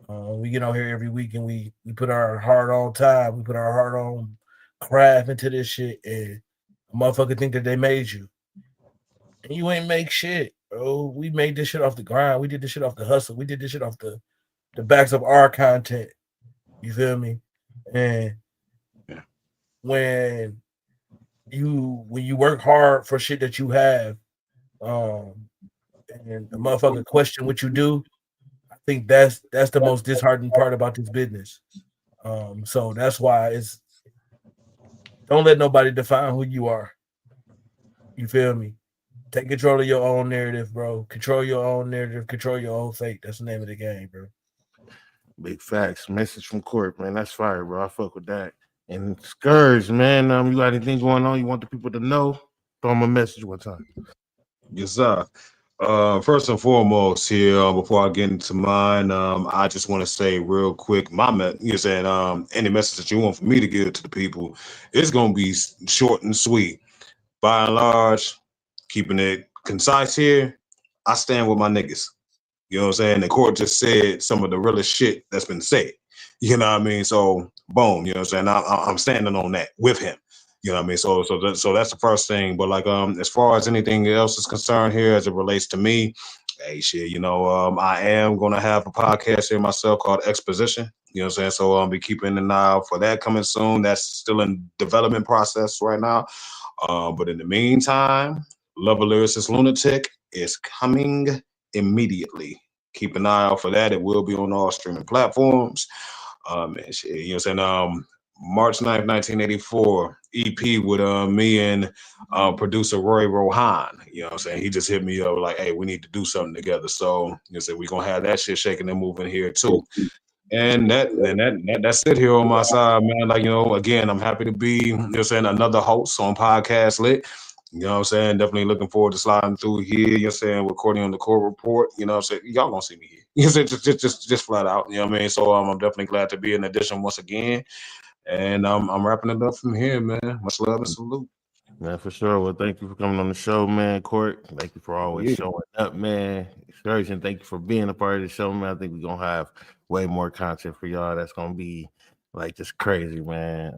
We get on here every week and we put our heart on time. We put our heart on craft into this shit, and a motherfucker think that they made you. And you ain't make shit, bro. We made this shit off the grind. We did this shit off the hustle. We did this shit off the backs of our content. You feel me? And when you work hard for shit that you have, and the motherfucker question what you do, I think that's the most disheartening part about this business. So that's why it's, don't let nobody define who you are. You feel me? Take control of your own narrative, bro. Control your own narrative. Control your own fate. That's the name of the game, bro. Big facts. Message from Court, man. That's fire, bro. I fuck with that. And Scourge, man. You got anything going on you want the people to know? Throw them a message one time. Yes, sir. First and foremost here, before I get into mine, I just want to say real quick, you said any message that you want for me to give to the people, it's gonna be short and sweet. By and large, keeping it concise here, I stand with my niggas. You know what I'm saying? The Court just said some of the realest shit that's been said. You know what I mean? So boom, you know what I'm saying? I'm standing on that with him. You know what I mean? So that's the first thing. But like as far as anything else is concerned here as it relates to me, hey shit, you know, I am gonna have a podcast here myself called Exposition. You know what I'm saying? So I'll be keeping an eye out for that coming soon. That's still in development process right now. But in the meantime, Love a Lyricist Lunatic is coming immediately. Keep an eye out for that. It will be on all streaming platforms. And shit, you know what I'm saying? March 9th, 1984, EP with me and producer Roy Rohan. You know what I'm saying? He just hit me up like, hey, we need to do something together. So you know, so we're gonna have that shit shaking and moving here too. And that's it here on my side, man. Like, you know, again, I'm happy to be, you know what I'm saying, another host on Podcast Lit. You know what I'm saying? Definitely looking forward to sliding through here, you know what I'm saying, recording on the Court Report. You know what I'm saying? Y'all gonna see me here. You know what I'm saying? Just flat out. You know what I mean? So I'm definitely glad to be in addition once again. And I'm wrapping it up from here, man. Much love and salute. Man, for sure. Well, thank you for coming on the show, man. Court, thank you for always showing up, man. Excursion, thank you for being a part of the show, man. I think we're gonna have way more content for y'all. That's gonna be like just crazy, man.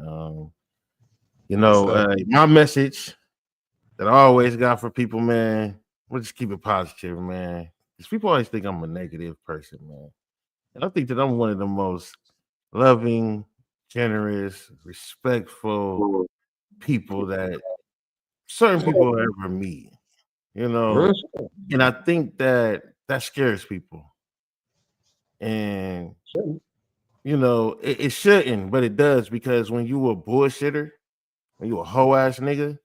You know, my message that I always got for people, man. We'll just keep it positive, man. Because people always think I'm a negative person, man. And I think that I'm one of the most loving, generous, respectful people that certain people will ever meet. You know, and I think that scares people. And you know, it shouldn't, but it does, because when you a bullshitter, when you a hoe ass nigga,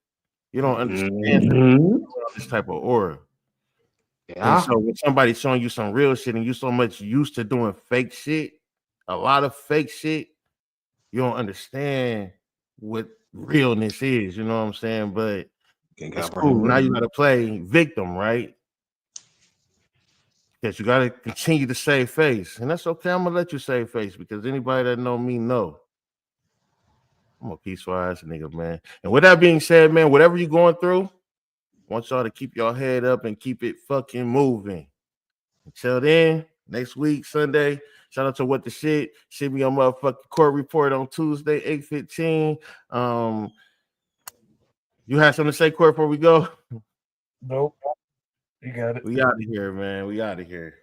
you don't understand this type of aura. And so when somebody's showing you some real shit and you so much used to doing fake shit, a lot of fake shit, you don't understand what realness is, you know what I'm saying? But it's cool. Now you gotta play victim, right? Because you gotta continue to save face. And that's okay. I'm gonna let you save face, because anybody that know me know I'm a peaceful ass nigga, man. And with that being said, man, whatever you're going through, I want y'all to keep your head up and keep it fucking moving. Until then, next week, Sunday, shout out to What the Shit. Send me your motherfucking court report on Tuesday, 8:15. You have something to say, Court, before we go? Nope. You got it. We out of here, man. We out of here.